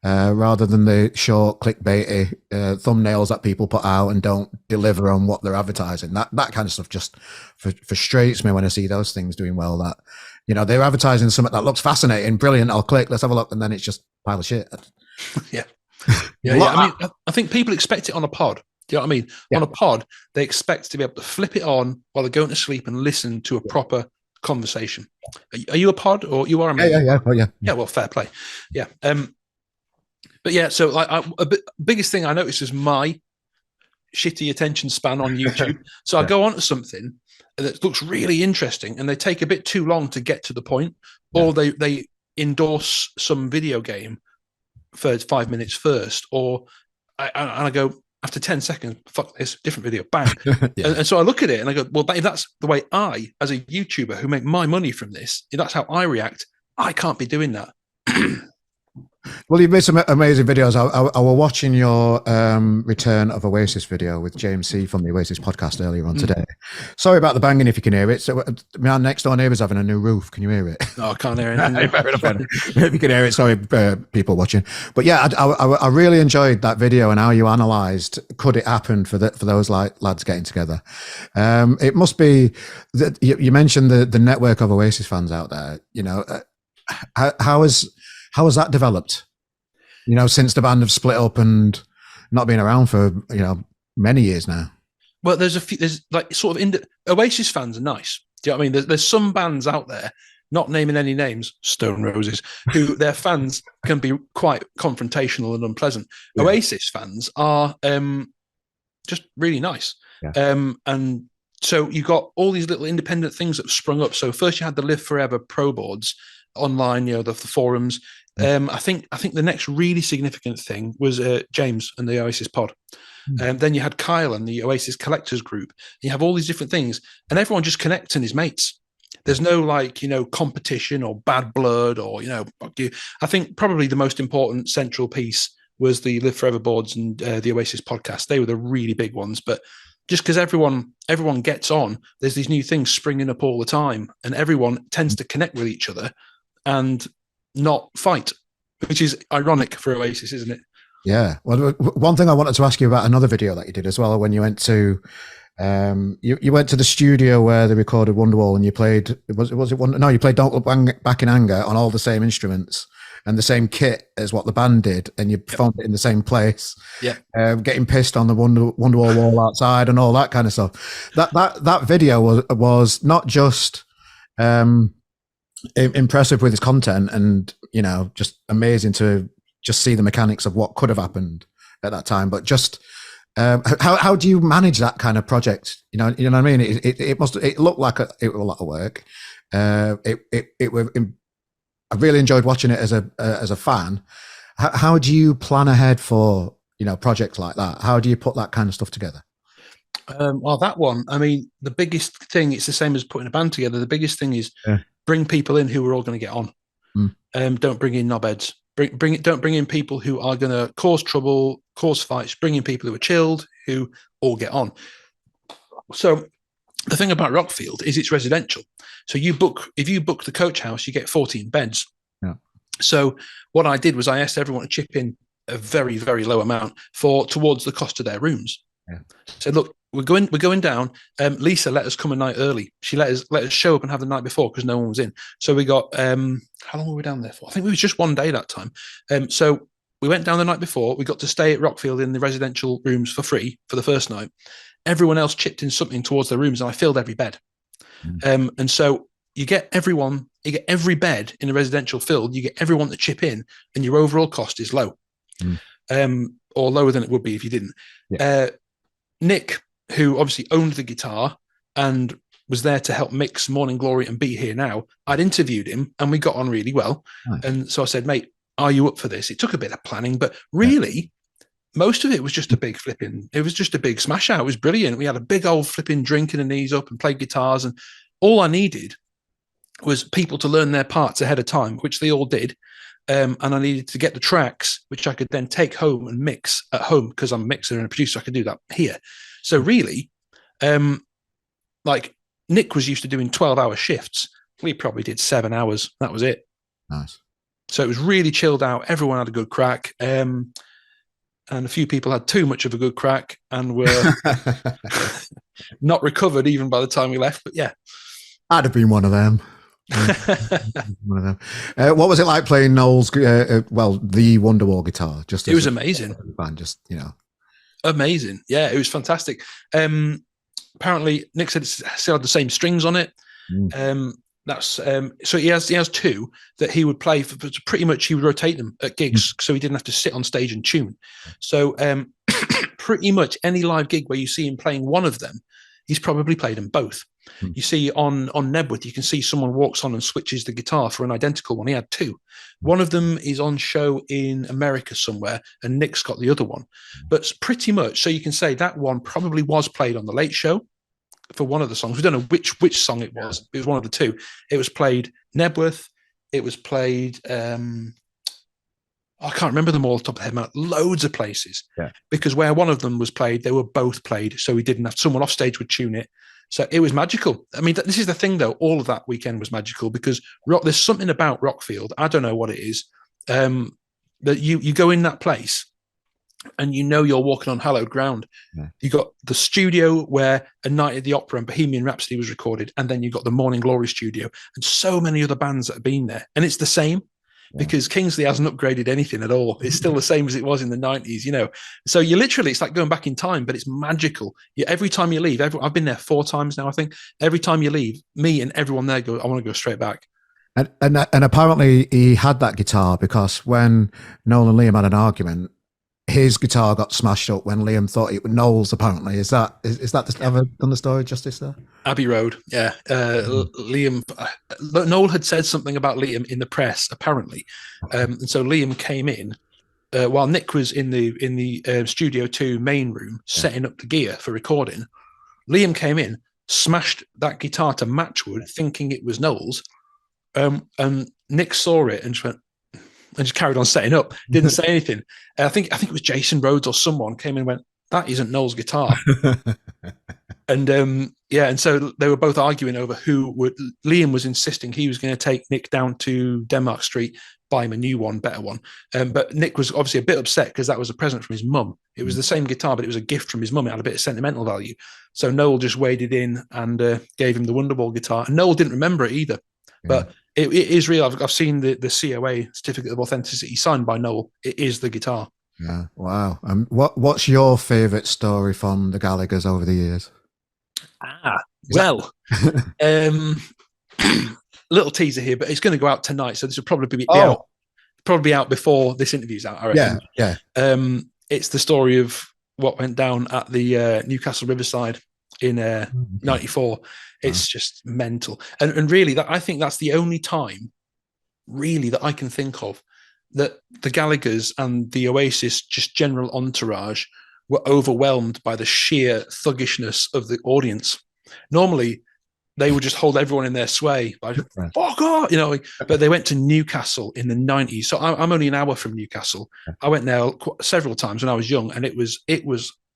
rather than the short clickbaity thumbnails that people put out and don't deliver on what they're advertising. That kind of stuff just frustrates me when I see those things doing well. That, you know, they're advertising something that looks fascinating, brilliant. I'll click, let's have a look, and then it's just a pile of shit. Yeah. I mean, I think people expect it on a pod. Do you know what I mean? Yeah. On a pod, they expect to be able to flip it on while they're going to sleep and listen to a proper conversation. Are you a pod, or you are? Yeah. Well, fair play. Yeah. But yeah, so like biggest thing I noticed is my shitty attention span on YouTube. So I go on to something that looks really interesting, and they take a bit too long to get to the point, or they endorse some video game for 5 minutes first, or I go, after 10 seconds, fuck this, different video, bang. And so I look at it and I go, well, if that's the way I, as a YouTuber who make my money from this, if that's how I react, I can't be doing that. Well, you've made some amazing videos. I was watching your return of Oasis video with James C from the Oasis podcast earlier on today. Sorry about the banging if you can hear it. So my next door neighbour's having a new roof. Can you hear it? No, I can't hear it. If you can hear it, sorry, people watching. But yeah, I really enjoyed that video and how you analysed, could it happen for those lads getting together? It must be that you mentioned the network of Oasis fans out there. You know, how has that developed? You know, since the band have split up and not been around for, you know, many years now. Well, there's like sort of Oasis fans are nice. Do you know what I mean? There's some bands out there, not naming any names, Stone Roses, who their fans can be quite confrontational and unpleasant. Yeah. Oasis fans are just really nice. Yeah. And so you got all these little independent things that have sprung up. So first you had the Live Forever pro boards online, you know, the forums. I think the next really significant thing was James and the Oasis pod. Then you had Kyle and the Oasis collectors group. You have all these different things, and everyone just connects and is mates. There's no, like, you know, competition or bad blood or, you know, fuck you. I think probably the most important central piece was the Live Forever boards and the Oasis podcast. They were the really big ones, but just because everyone gets on, there's these new things springing up all the time, and everyone tends to connect with each other and not fight, which is ironic for Oasis, isn't it? Yeah. Well, one thing I wanted to ask you about another video that you did as well, when you went to you went to the studio where they recorded Wonderwall, and you played you played Don't Look Back in Anger on all the same instruments and the same kit as what the band did, and you performed it in the same place. Yeah. Getting pissed on the Wonderwall wall outside and all that kind of stuff. That video was not just impressive with its content, and, you know, just amazing to just see the mechanics of what could have happened at that time, but just how do you manage that kind of project? You know what I mean? It looked like it was a lot of work. I really enjoyed watching it as a fan. How do you plan ahead for, you know, projects like that? How do you put that kind of stuff together? Well, that one, I mean, the biggest thing, it's the same as putting a band together. The biggest thing is bring people in who are all going to get on. Don't bring in knobheads. Don't bring in people who are going to cause trouble, cause fights. Bring in people who are chilled, who all get on. So the thing about Rockfield is it's residential. So if you book the coach house, you get 14 beds. Yeah. So what I did was I asked everyone to chip in a very, very low amount towards the cost of their rooms. Yeah. So look, we're going down. Lisa let us come a night early. She let us show up and have the night before because no one was in. So we got how long were we down there for? I think it was just one day that time. So we went down the night before. We got to stay at Rockfield in the residential rooms for free for the first night. Everyone else chipped in something towards their rooms, and I filled every bed. And so you get every bed in a residential filled. You get everyone to chip in, and your overall cost is low, or lower than it would be if you didn't. Yeah. Nick, who obviously owned the guitar and was there to help mix Morning Glory and Be Here Now, I'd interviewed him and we got on really well. Nice. And so I said, mate, are you up for this? It took a bit of planning, but really most of it was just a big smash out. It was brilliant. We had a big old flipping drink and a knees up and played guitars, and all I needed was people to learn their parts ahead of time, which they all did. And I needed to get the tracks, which I could then take home and mix at home because I'm a mixer and a producer. I could do that here. So really, like Nick was used to doing 12-hour shifts. We probably did 7 hours. That was it. Nice. So it was really chilled out. Everyone had a good crack. And a few people had too much of a good crack and were not recovered even by the time we left. But yeah. I'd have been one of them. One of them. What was it like playing Noel's, the Wonderwall guitar? It was amazing. Band, just, amazing. Yeah, it was fantastic. Apparently, Nick said it still had the same strings on it. So he has two that he would play for, pretty much he would rotate them at gigs, so he didn't have to sit on stage and tune. So pretty much any live gig where you see him playing one of them, he's probably played them both. You see on Nebworth, you can see someone walks on and switches the guitar for an identical one. He had two. One of them is on show in America somewhere, and Nick's got the other one. But pretty much, so you can say that one probably was played on the Late Show for one of the songs. We don't know which song it was. It was one of the two. It was played Nebworth. It was played. I can't remember them all off the top of the head, man. Loads of places. Yeah. Because where one of them was played, they were both played. So we didn't have someone off stage would tune it. So it was magical. I mean, this is the thing, though. All of that weekend was magical because there's something about Rockfield. I don't know what it is. That you go in that place and you're walking on hallowed ground. Yeah. You got the studio where A Night at the Opera and Bohemian Rhapsody was recorded. And then you got the Morning Glory studio and so many other bands that have been there. And it's the same. Because Kingsley hasn't upgraded anything at all. It's still the same as it was in the 90s, So you literally, it's like going back in time, but it's magical. Every time you leave, I've been there 4 times now, I think. Every time you leave, me and everyone there go, I want to go straight back. And apparently he had that guitar because when Noel and Liam had an argument, his guitar got smashed up when Liam thought it was Noel's, apparently. Is that have I done the story justice there? Abbey Road, yeah. Liam, Noel had said something about Liam in the press, apparently. And so Liam came in while Nick was in the Studio 2 main room setting up the gear for recording. Liam came in, smashed that guitar to matchwood, thinking it was Noel's. And Nick saw it and just went, and just carried on setting up, didn't say anything. I think it was Jason Rhodes or someone came in and went, that isn't Noel's guitar. And and so they were both arguing over Liam was insisting he was going to take Nick down to Denmark Street, buy him a new one, better one. But Nick was obviously a bit upset because that was a present from his mum. It was the same guitar, but it was a gift from his mum. It had a bit of sentimental value. So Noel just waded in and gave him the Wonderwall guitar. And Noel didn't remember it either. Yeah. But it is real. I've seen the COA, Certificate of Authenticity, signed by Noel. It is the guitar. Yeah. Wow. What's your favourite story from the Gallaghers over the years? Little teaser here, but it's going to go out tonight, so this will probably be out before this interview's out, I reckon. Yeah. It's the story of what went down at the Newcastle Riverside in 94. It's just mental. And really, I think that's the only time really that I can think of that the Gallaghers and the Oasis, just general entourage, were overwhelmed by the sheer thuggishness of the audience. Normally, they would just hold everyone in their sway by fuck off, but they went to Newcastle in the 90s. So I'm only an hour from Newcastle. I went there several times when I was young, and it was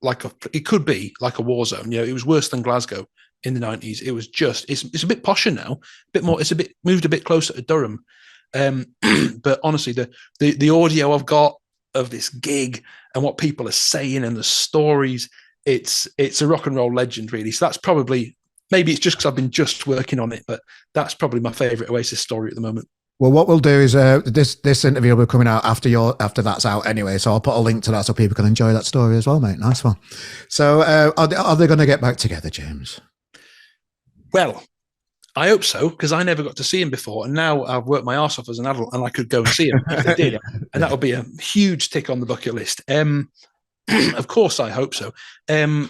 like it could be like a war zone. It was worse than Glasgow in the 90s. It was just, it's a bit posher now, a bit more, it's moved a bit closer to Durham. But honestly, the audio I've got of this gig and what people are saying and the stories, it's a rock and roll legend, really. So that's probably, maybe it's just because I've been just working on it, but that's probably my favorite Oasis story at the moment. Well, what we'll do is this interview will be coming out after that's out anyway. So I'll put a link to that so people can enjoy that story as well, mate. Nice one. So are they going to get back together, James? Well, I hope so, because I never got to see him before, and now I've worked my arse off as an adult, and I could go and see him if they did, and that would be a huge tick on the bucket list. Of course, I hope so. Liam,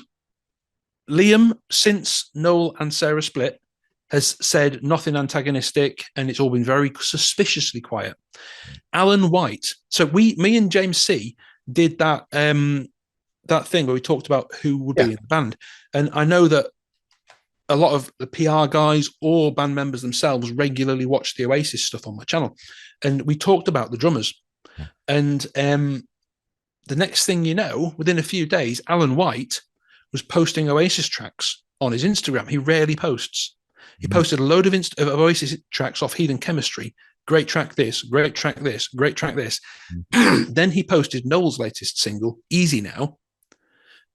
since Noel and Sarah split, has said nothing antagonistic, and it's all been very suspiciously quiet. Alan White. So me and James C did that thing where we talked about who would be in the band, and I know that a lot of the PR guys or band members themselves regularly watch the Oasis stuff on my channel, and we talked about the drummers. And the next thing you know, within a few days, Alan White was posting Oasis tracks on his Instagram. He rarely posts. He posted a load of Oasis tracks off Heathen Chemistry, great track this, great track this, great track this. Then he posted Noel's latest single, Easy Now,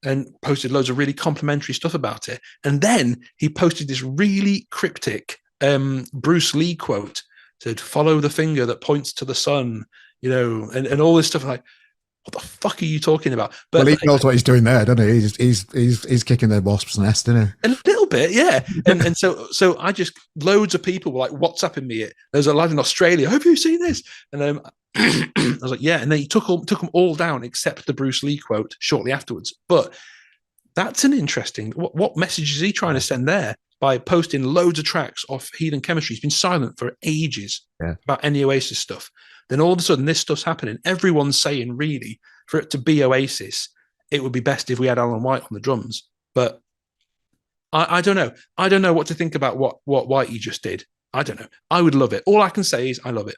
and posted loads of really complimentary stuff about it. And then he posted this really cryptic Bruce Lee quote, said, "Follow the finger that points to the sun," and all this stuff. Like, what the fuck are you talking about? But well, he knows what he's doing there, doesn't he? He's kicking the wasp's nest, isn't he? A little bit, yeah. and so I just, loads of people were like WhatsApping me. There's a lad in Australia. Have you seen this? And I was like, yeah. And then he took them all down except the Bruce Lee quote shortly afterwards. But that's an interesting. What message is he trying to send there by posting loads of tracks off Heathen Chemistry? He's been silent for ages about any Oasis stuff. Then all of a sudden, this stuff's happening. Everyone's saying, really, for it to be Oasis, it would be best if we had Alan White on the drums. But I don't know. I don't know what to think about what Whitey just did. I don't know. I would love it. All I can say is I love it.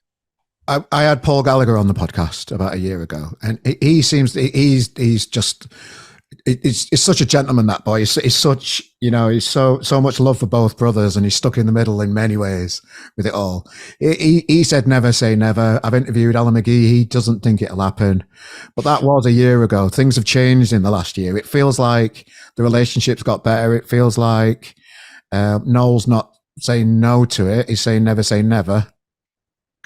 I had Paul Gallagher on the podcast about a year ago, and he seems he's just. It's such a gentleman, that boy. He's such, he's so much love for both brothers, and he's stuck in the middle in many ways with it all. He said never say never. I've interviewed Alan McGee. He doesn't think it'll happen, but that was a year ago. Things have changed in the last year. It feels like the relationship's got better. It feels like Noel's not saying no to it. He's saying never say never,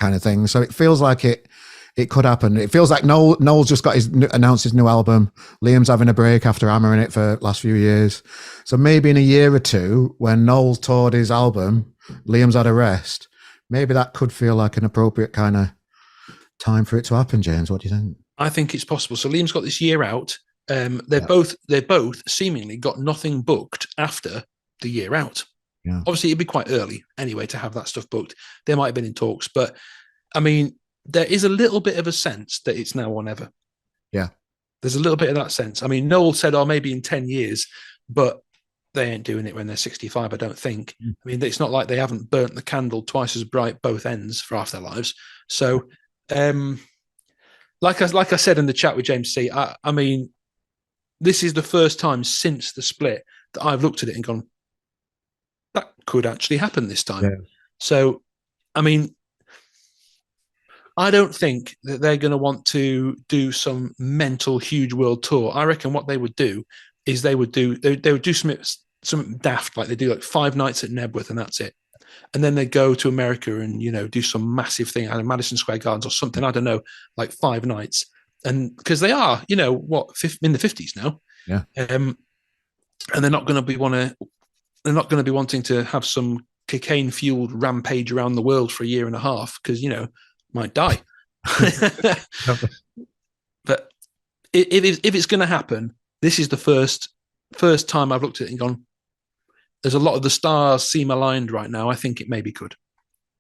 kind of thing. So it feels like it could happen. It feels like Noel's just announced his new album. Liam's having a break after hammering it for the last few years. So maybe in a year or two, when Noel's toured his album, Liam's had a rest. Maybe that could feel like an appropriate kind of time for it to happen. James, what do you think? I think it's possible. So Liam's got this year out. They've both seemingly got nothing booked after the year out. Yeah. Obviously, it'd be quite early anyway to have that stuff booked. They might have been in talks, but I mean, there is a little bit of a sense that it's now or never. Yeah. There's a little bit of that sense. I mean, Noel said, maybe in 10 years, but they ain't doing it when they're 65, I don't think. I mean, it's not like they haven't burnt the candle twice as bright both ends for half their lives. So, like I said in the chat with James C, I mean, this is the first time since the split that I've looked at it and gone, that could actually happen this time. Yeah. So, I mean, I don't think that they're going to want to do some mental huge world tour. I reckon what they would do is they would do something daft, like they do like 5 nights at Nebworth and that's it. And then they go to America and, do some massive thing out of Madison Square Gardens or something, I don't know, like 5 nights. And because they are, in the 50s now. Yeah. And they're not going to be wanting to have some cocaine fueled rampage around the world for a year and a half because, might die. But if it's going to happen, this is the first time I've looked at it and gone, there's a lot of the stars seem aligned right now. I think it maybe could.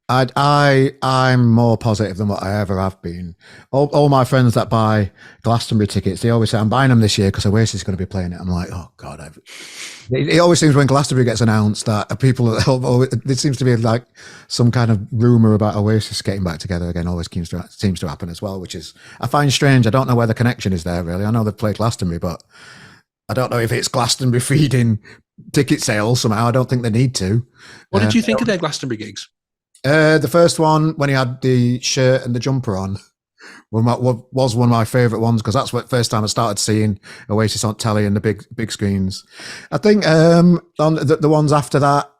I'm more positive than what I ever have been. All my friends that buy Glastonbury tickets, they always say, I'm buying them this year because Oasis is going to be playing it. I'm like, oh God. It always seems when Glastonbury gets announced that people, there seems to be like some kind of rumor about Oasis getting back together again. Always seems to happen as well, which is, I find strange. I don't know where the connection is there really. I know they've played Glastonbury, but I don't know if it's Glastonbury feeding ticket sales somehow. I don't think they need to. What did you think of their Glastonbury gigs? The first one, when he had the shirt and the jumper on, was one of my favourite ones because that's the first time I started seeing Oasis on telly and the big screens. I think on the ones after that,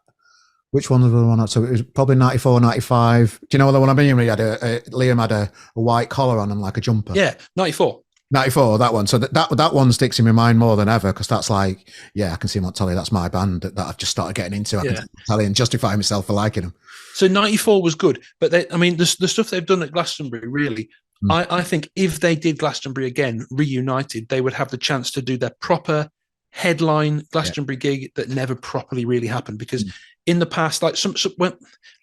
which one was the one? So it was probably 94, 95. Do you know the one I mean? Liam had a white collar on and like a jumper. Yeah, 94. 94, that one. So that one sticks in my mind more than ever because that's like, yeah, I can see him on telly. That's my band that I've just started getting into. I can telly and justify myself for liking them. So 94 was good. But the stuff they've done at Glastonbury, really, I think if they did Glastonbury again, reunited, they would have the chance to do their proper headline Glastonbury gig that never properly really happened. Because in the past, like when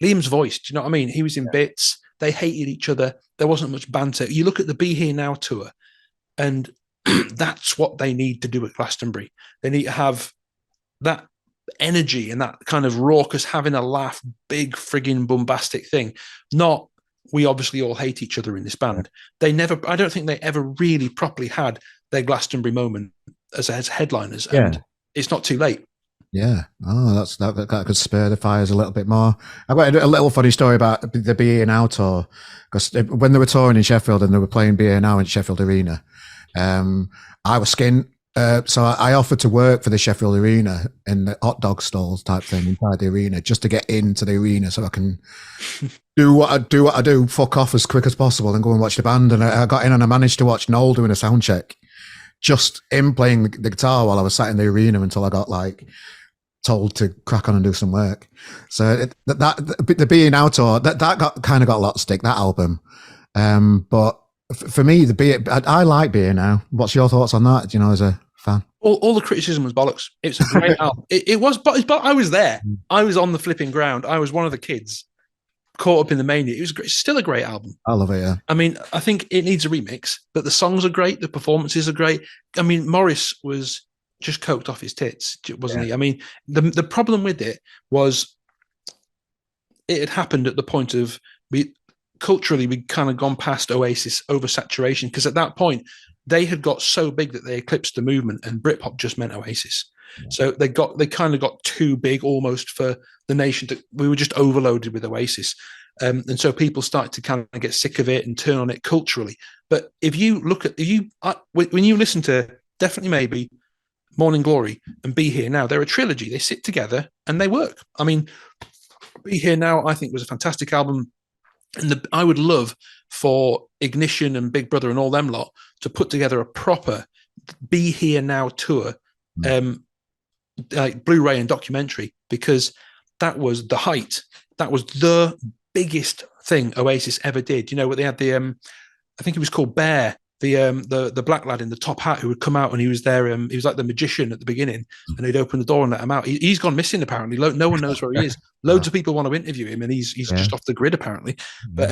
Liam's voice, do you know what I mean? He was in bits. They hated each other. There wasn't much banter. You look at the Be Here Now tour, and that's what they need to do at Glastonbury. They need to have that energy and that kind of raucous, having a laugh, big frigging bombastic thing. Not, we obviously all hate each other in this band. I don't think they ever really properly had their Glastonbury moment as headliners. Yeah. And it's not too late. Yeah. Oh, that could spur the fires a little bit more. I've got a little funny story about the Be Now tour, because when they were touring in Sheffield and they were playing Be Now in Sheffield Arena, I was skint. So I offered to work for the Sheffield Arena in the hot dog stalls type thing inside the arena, just to get into the arena so I can do what I do, fuck off as quick as possible and go and watch the band. And I got in and I managed to watch Noel doing a sound check, just him playing the guitar while I was sat in the arena until I got like told to crack on and do some work. So the Being Out tour, that got kind of got a lot of stick, that album. But for me, I like Being Now. What's your thoughts on that? You know, as a fan, all the criticism was bollocks. It's a great album. It was, but I was there. I was on the flipping ground. I was one of the kids caught up in the mania. It was great. It's still a great album. I love it. Yeah. I mean, I think it needs a remix, but the songs are great. The performances are great. I mean, Morris was just coked off his tits, wasn't he? I mean, the problem with it was it had happened at the point of culturally we'd kind of gone past Oasis oversaturation, because at that point they had got so big that they eclipsed the movement, and Britpop just meant Oasis. So they kind of got too big almost for the nation. We were just overloaded with Oasis. And so people started to kind of get sick of it and turn on it culturally. But if you look at, when you listen to Definitely Maybe, Morning Glory, and Be Here Now, they're a trilogy. They sit together and they work. I mean, Be Here Now, I think, was a fantastic album. And I would love for Ignition and Big Brother and all them lot to put together a proper Be Here Now tour, like Blu-ray and documentary, because that was the height. That was the biggest thing Oasis ever did. You know what they had, the I think it was called Bear, the black lad in the top hat who would come out, and he was there. He was like the magician at the beginning, and he'd open the door and let him out. He's gone missing apparently. No one knows where he is. Loads of people want to interview him, and he's just off the grid apparently. But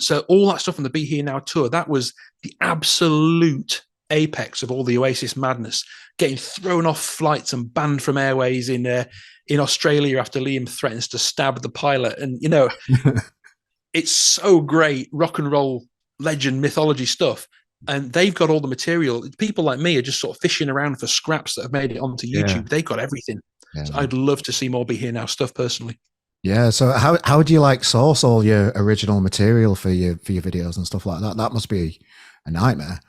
so all that stuff on the Be Here Now tour, that was the absolute apex of all the Oasis madness. Getting thrown off flights and banned from airways in Australia after Liam threatens to stab the pilot, and you know, it's so great rock and roll legend mythology stuff, and they've got all the material. People like me are just sort of fishing around for scraps that have made it onto YouTube. They've got everything. So I'd love to see more Be Here Now stuff personally. So how do you like source all your original material for your videos and stuff like that? That must be a nightmare.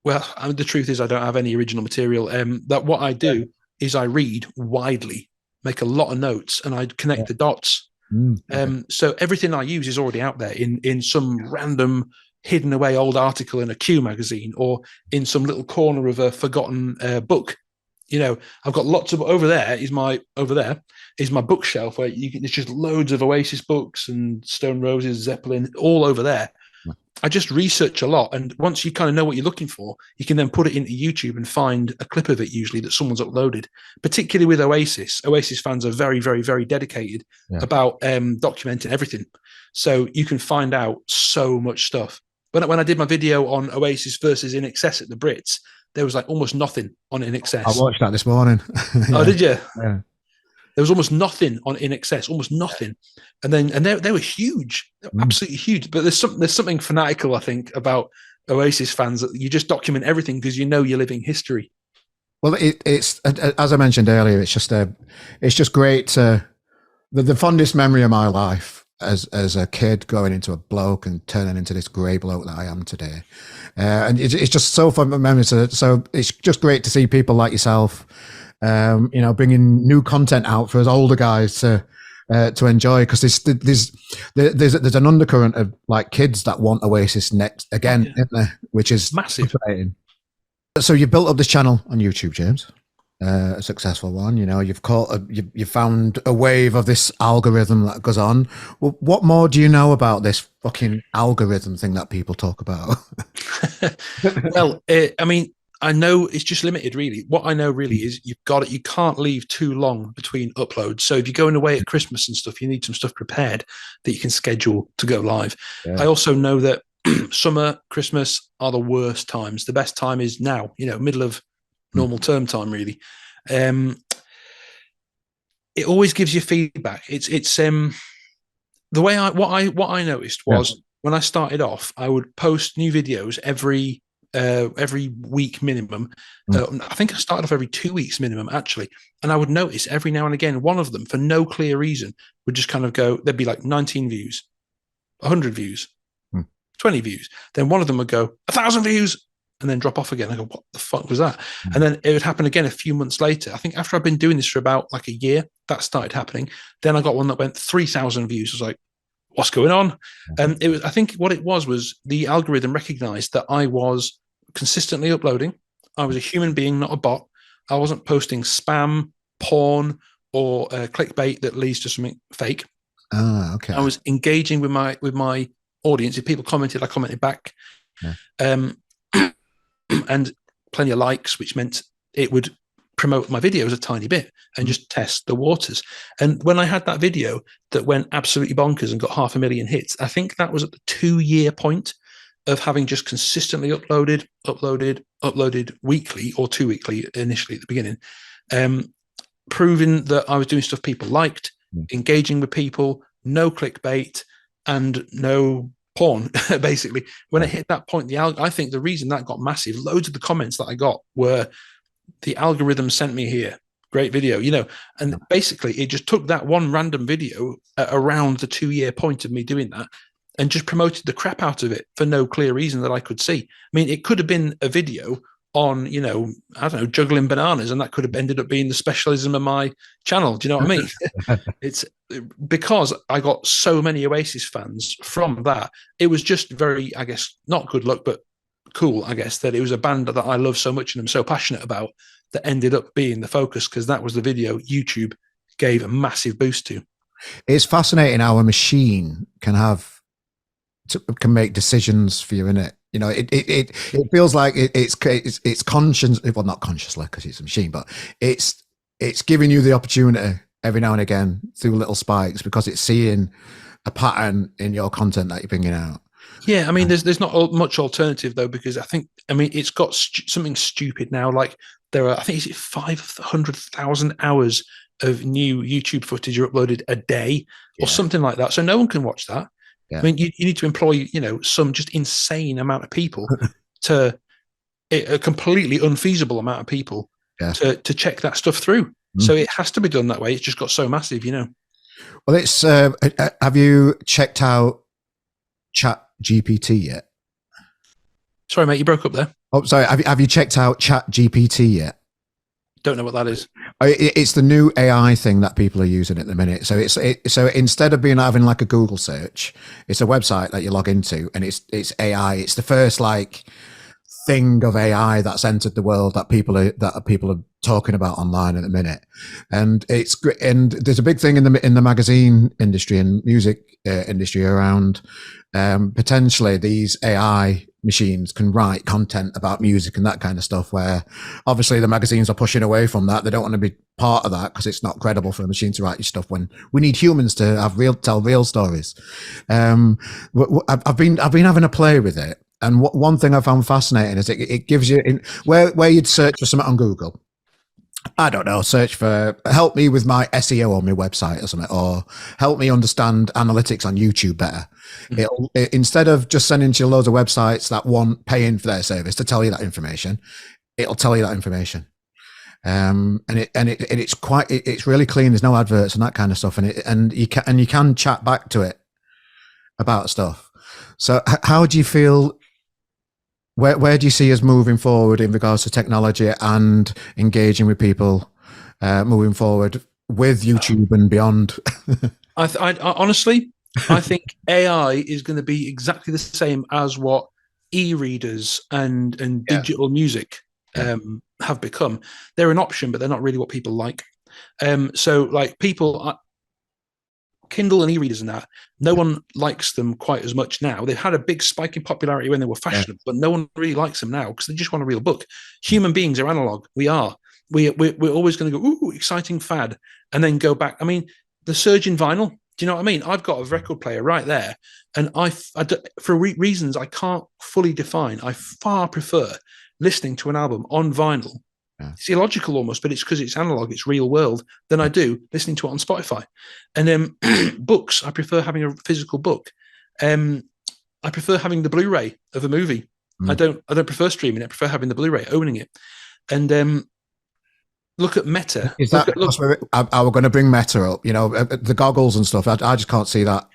Well, the truth is I don't have any original material. That what I do is I read widely, make a lot of notes, and I connect the dots. So everything I use is already out there in some random hidden away old article in a Q magazine, or in some little corner of a forgotten book. You know, I've got lots of over there is my bookshelf where it's just loads of Oasis books and Stone Roses, Zeppelin, all over there. I just research a lot, and once you kind of know what you're looking for, you can then put it into YouTube and find a clip of it, usually that someone's uploaded. Particularly with Oasis fans are very, very, very dedicated about documenting everything. So you can find out so much stuff. When I did my video on Oasis versus In Excess at the Brits, there was like almost nothing on In Excess. I watched that this morning. Oh, did you? Yeah. There was almost nothing on In Excess, almost nothing. And they were huge, absolutely huge. But there's something fanatical, I think, about Oasis fans, that you just document everything because you know you're living history. Well, it's as I mentioned earlier, it's just great. The fondest memory of my life as a kid growing into a bloke and turning into this grey bloke that I am today, and it's just so fun memory. So it's just great to see people like yourself, bringing new content out for us older guys to enjoy, because there's an undercurrent of like kids that want Oasis next again, isn't there? Which is massive. Fascinating. So you built up this channel on YouTube, James, a successful one. You know, you've found a wave of this algorithm that goes on. Well, what more do you know about this fucking algorithm thing that people talk about? Well, I mean, I know it's just limited, really. What I know really is you can't leave too long between uploads. So if you're going away at Christmas and stuff, you need some stuff prepared that you can schedule to go live. I also know that summer, Christmas are the worst times. The best time is now, middle of normal term time, really. It always gives you feedback. It's the way what I noticed was when I started off, I would post new videos every every week minimum. I think I started off every 2 weeks minimum, actually. And I would notice every now and again, one of them, for no clear reason, would just kind of go, there'd be like 19 views, 100 views, 20 views. Then one of them would go, 1,000 views, and then drop off again. I go, what the fuck was that? And then it would happen again a few months later. I think after I've been doing this for about like a year, that started happening. Then I got one that went 3,000 views. I was like, what's going on? And it was, I think what it was the algorithm recognized that I was consistently uploading. I was a human being, not a bot. I wasn't posting spam, porn, or clickbait that leads to something fake. Okay. I was engaging with my audience. If people commented, I commented back. And plenty of likes, which meant it would promote my videos a tiny bit and just test the waters. And when I had that video that went absolutely bonkers and got 500,000 hits, I think that was at the 2-year point of having just consistently uploaded weekly or 2 weekly initially at the beginning, proving that I was doing stuff people liked, engaging with people, no clickbait and no porn. Basically, when it hit that point, I think the reason that got massive, loads of the comments that I got were, the algorithm sent me here, great video, and basically it just took that one random video around the 2-year point of me doing that and just promoted the crap out of it for no clear reason that I could see. I mean, it could have been a video on, I don't know, juggling bananas, and that could have ended up being the specialism of my channel. Do you know what I mean? It's because I got so many Oasis fans from that. It was just very, I guess, not good luck, but cool, I guess, that it was a band that I love so much and I'm so passionate about that ended up being the focus, because that was the video YouTube gave a massive boost to. It's fascinating how a machine can make decisions for you, innit? It feels like it's conscious, well, not consciously because it's a machine, but it's giving you the opportunity every now and again through little spikes because it's seeing a pattern in your content that you're bringing out. Yeah, I mean, there's not much alternative though, because it's got something stupid now. Like there are, I think, is it 500,000 hours of new YouTube footage are uploaded a day or something like that. So no one can watch that. Yeah. I mean, you need to employ, some just insane amount of people to a completely unfeasible amount of people to check that stuff through. So it has to be done that way. It's just got so massive, Well, it's have you checked out Chat GPT yet? Sorry, mate, you broke up there. Oh, sorry. Have you checked out Chat GPT yet? Don't know what that is. It's the new AI thing that people are using at the minute. So so instead of having like a Google search, it's a website that you log into, and it's AI. It's the first thing of AI that's entered the world that people are talking about online at the minute, and it's great. And there's a big thing in the magazine industry and music industry around potentially these AI machines can write content about music and that kind of stuff, where obviously the magazines are pushing away from that. They don't want to be part of that because it's not credible for a machine to write your stuff when we need humans to tell real stories. I've been having a play with it, and one thing I found fascinating is it gives you where you'd search for something on Google. I don't know, search for help me with my SEO on my website or something, or help me understand analytics on YouTube better. Instead of just sending you loads of websites that want paying for their service to tell you that information, it'll tell you that information. And it's really clean. There's no adverts and that kind of stuff. And you can chat back to it about stuff. So how do you feel? Where do you see us moving forward in regards to technology and engaging with people moving forward with YouTube and beyond? I honestly, I think AI is going to be exactly the same as what e-readers and digital music have become. They're an option, but they're not really what people like. So like people, Kindle and e-readers and that, no one likes them quite as much now. They've had a big spike in popularity when they were fashionable, but no one really likes them now because they just want a real book. Human beings are analog. We're always going to go, ooh, exciting fad, and then go back. I mean, the surge in vinyl. Do you know what I mean? I've got a record player right there, and for reasons I can't fully define, I far prefer listening to an album on vinyl. It's illogical almost, but it's because it's analog, it's real world, than I do listening to it on Spotify. And then books, I prefer having a physical book. I prefer having the Blu-ray of a movie I don't prefer streaming. I prefer having the Blu-ray, owning it. And look at Meta. Is that because we're going to bring Meta up? You know, the goggles and stuff. I just can't see that.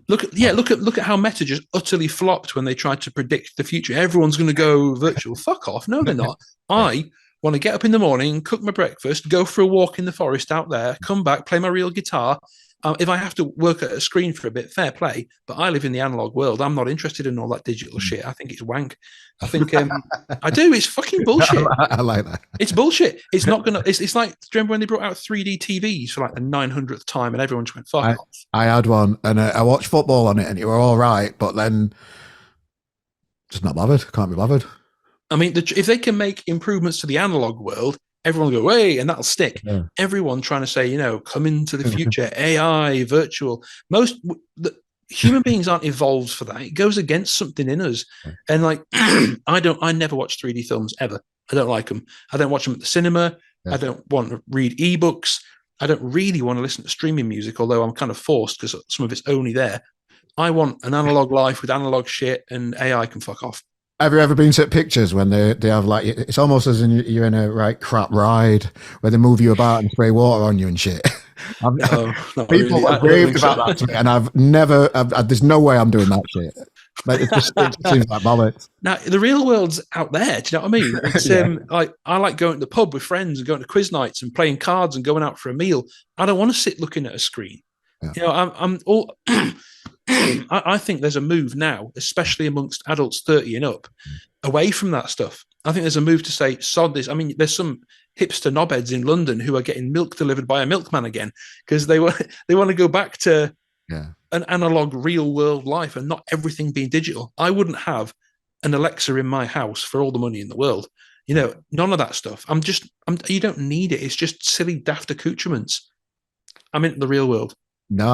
Look at how Meta just utterly flopped when they tried to predict the future. Everyone's going to go virtual. Fuck off. No, they're not. I want to get up in the morning, cook my breakfast, go for a walk in the forest out there, come back, play my real guitar. If I have to work at a screen for a bit, fair play. But I live in the analog world. I'm not interested in all that digital shit. I think it's wank. I think I do. It's fucking bullshit. I like that. It's bullshit. It's not gonna. It's like, do you remember when they brought out 3D TVs for like the 900th time, and everyone just went fuck off? I had one, and I watched football on it, and it were all right, but then just not bothered. Can't be bothered. I mean, if they can make improvements to the analog world, everyone will go, hey, and that'll stick. Yeah. Everyone trying to say, you know, come into the future, AI, virtual. Human beings aren't evolved for that. It goes against something in us. And like, I never watch 3D films ever. I don't like them. I don't watch them at the cinema. Yeah. I don't want to read ebooks. I don't really want to listen to streaming music, although I'm kind of forced because some of it's only there. I want an analog life with analog shit, and AI can fuck off. Have you ever been to pictures when they have like, it's almost as in you're in a crap ride where they move you about and spray water on you and shit? No, people have raved about that to me, and I've never, there's no way I'm doing that shit. Like, it just seems like bollocks. Now, the real world's out there. Do you know what I mean? It's I like going to the pub with friends and going to quiz nights and playing cards and going out for a meal. I don't want to sit looking at a screen. Yeah. You know, I'm all. I think there's a move now, especially amongst adults 30 and up, away from that stuff. I think there's a move to say, sod this. I mean, there's some hipster knobheads in London who are getting milk delivered by a milkman again because they want to go back to an analog real world life and not everything being digital. I wouldn't have an Alexa in my house for all the money in the world. You know, none of that stuff. You don't need it. It's just silly, daft accoutrements. I'm in the real world. No,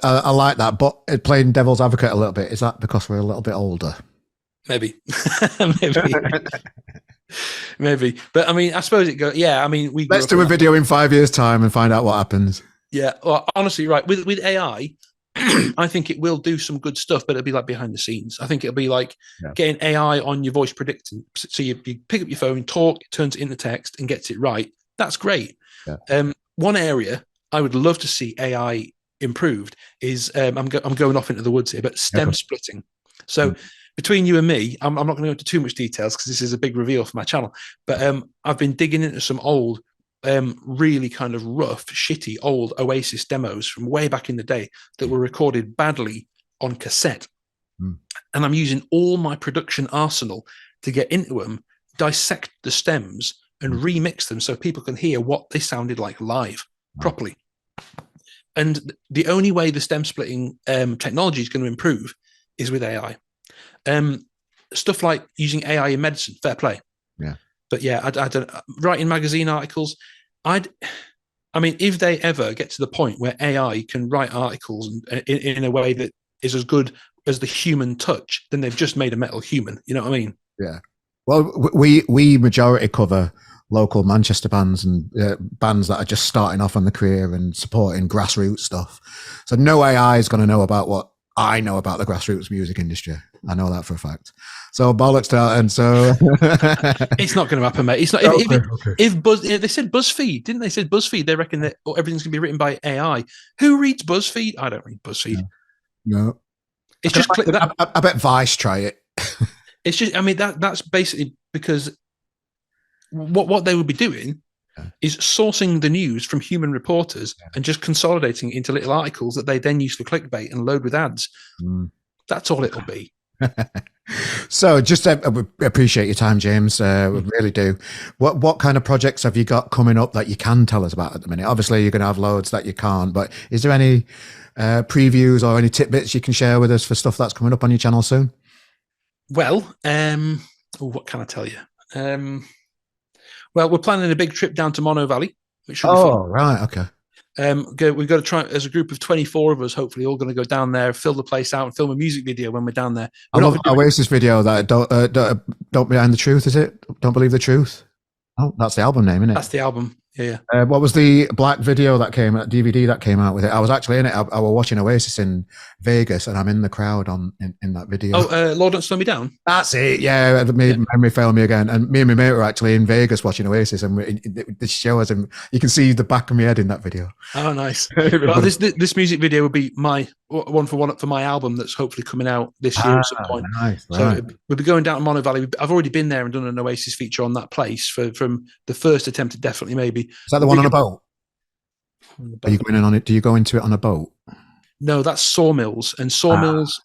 I like that, but playing devil's advocate a little bit, is that because we're a little bit older? Maybe. Maybe. But I mean, I suppose it goes, yeah, I mean, let's do a video in 5 years' time and find out what happens. Yeah, well, honestly, right, with AI, I think it will do some good stuff, but it'll be like behind the scenes. I think it'll be like getting AI on your voice predicting. So you pick up your phone, talk, it turns it into text and gets it right. That's great. Yeah. One area I would love to see AI improved is I'm going off into the woods here, but stem splitting. So between you and me, I'm not going to go into too much details because this is a big reveal for my channel, but I've been digging into some old really kind of rough, shitty old Oasis demos from way back in the day that were recorded badly on cassette. And I'm using all my production arsenal to get into them, dissect the stems and remix them so people can hear what they sounded like live properly. And the only way the stem splitting technology is going to improve is with AI. Stuff like using AI in medicine, fair play. Yeah. But yeah, I don't, writing magazine articles, I mean, if they ever get to the point where AI can write articles in a way that is as good as the human touch, then they've just made a metal human. You know what I mean? Yeah. Well, we majority cover local Manchester bands and bands that are just starting off on the career and supporting grassroots stuff. So no AI is going to know about what I know about the grassroots music industry. I know that for a fact. So bollocks to that. And so it's not going to happen, mate. It's not. If they said BuzzFeed, didn't they? Said BuzzFeed. They reckon that everything's going to be written by AI. Who reads BuzzFeed? I don't read BuzzFeed. No. It's just click that. I bet Vice try it. It's just. I mean, that's basically because what they would be doing is sourcing the news from human reporters and just consolidating it into little articles that they then use for clickbait and load with ads. That's all it'll be. So just appreciate your time, James. We really do. What kind of projects have you got coming up that you can tell us about at the minute? Obviously, you're going to have loads that you can't, but is there any previews or any tidbits you can share with us for stuff that's coming up on your channel soon? Well, what can I tell you? Well, we're planning a big trip down to Mono Valley, which should be fun. Oh, right, okay. We've got to try, as a group of 24 of us, hopefully all going to go down there, fill the place out and film a music video when we're down there. I love Oasis video that don't behind the truth, is it? Don't believe the truth. Oh, that's the album name, isn't it? That's the album. yeah. What was the black video that came, DVD that came out with it? I was actually in it. I was watching Oasis in Vegas, and I'm in the crowd in that video. Oh, Lord Don't Slow Me Down. That's it. Yeah, memory failed me again. And me and my mate were actually in Vegas watching Oasis, and the show us, and you can see the back of my head in that video. Oh, nice. Well, this music video would be my one for my album that's hopefully coming out this year at some point. Nice, so right. we'll be going down to Mono Valley. I've already been there and done an Oasis feature on that place from the first attempt. Definitely, maybe. Is that the one on a boat? Are you going in on it? Do you go into it on a boat? No, that's Sawmills, and Sawmills.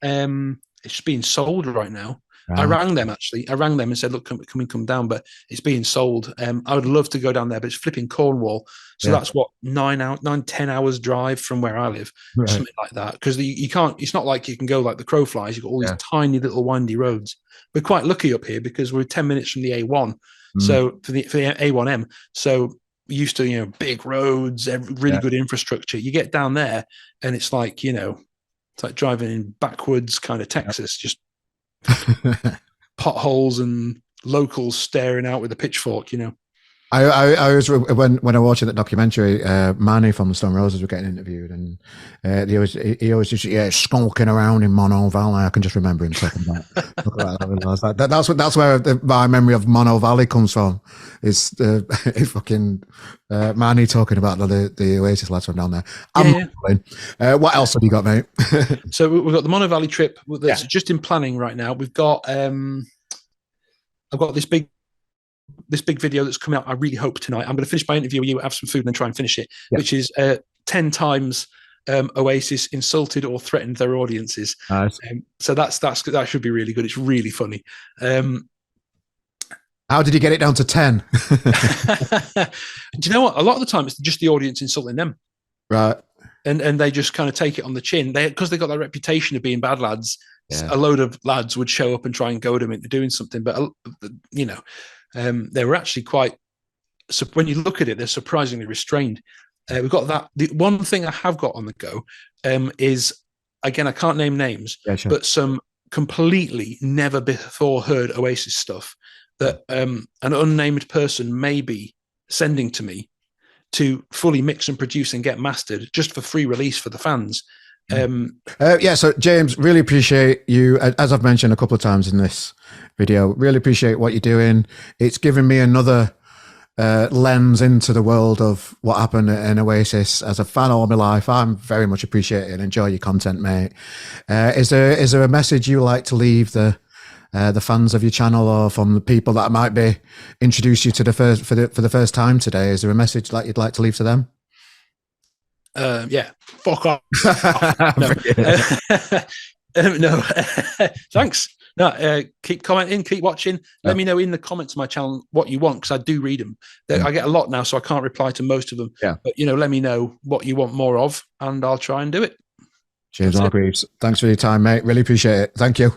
It's being sold right now. I rang them and said, "Look, come down," but it's being sold. I would love to go down there, but it's flipping Cornwall, so that's what 10 hours drive from where I live, something like that. Because you can't. It's not like you can go like the crow flies. You've got all these tiny little windy roads. We're quite lucky up here because we're 10 minutes from the A1, so for the A1M. So we used to, big roads, really good infrastructure. You get down there, and it's like it's like driving in backwards kind of Texas, just potholes and locals staring out with a pitchfork. I was when I watched that documentary, Manny from the Stone Roses were getting interviewed, and he always just skulking around in Mono Valley. I can just remember him talking about that. That's where my memory of Mono Valley comes from. Is fucking Manny talking about the Oasis lads from down there. What else have you got, mate? So we've got the Mono Valley trip that's just in planning right now. We've got I've got this big video that's coming out. I really hope tonight. I'm going to finish my interview with you, have some food, and then try and finish it. Which is 10 times Oasis insulted or threatened their audiences. Nice. So that should be really good. It's really funny. How did you get it down to 10? Do you know what? A lot of the time, it's just the audience insulting them, right? And they just kind of take it on the chin. Because they got that reputation of being bad lads. A load of lads would show up and try and goad them into doing something, but they were actually quite. So when you look at it, they're surprisingly restrained. We've got that. The one thing I have got on the go is, again, I can't name names, but some completely never before heard Oasis stuff that an unnamed person may be sending to me to fully mix and produce and get mastered just for free release for the fans. So James, really appreciate you, as I've mentioned a couple of times in this video, really appreciate what you're doing. It's given me another lens into the world of what happened in Oasis. As a fan all my life, I'm very much appreciate it and enjoy your content, mate. Is there a message you like to leave the fans of your channel, or from the people that might be introduce you to for the first time today? Is there a message that you'd like to leave to them? Fuck off. No. Thanks. No, keep commenting, keep watching. Let me know in the comments of my channel what you want, because I do read them. I get a lot now, so I can't reply to most of them. But let me know what you want more of, and I'll try and do it. James Hargreaves, thanks for your time, mate. Really appreciate it. Thank you.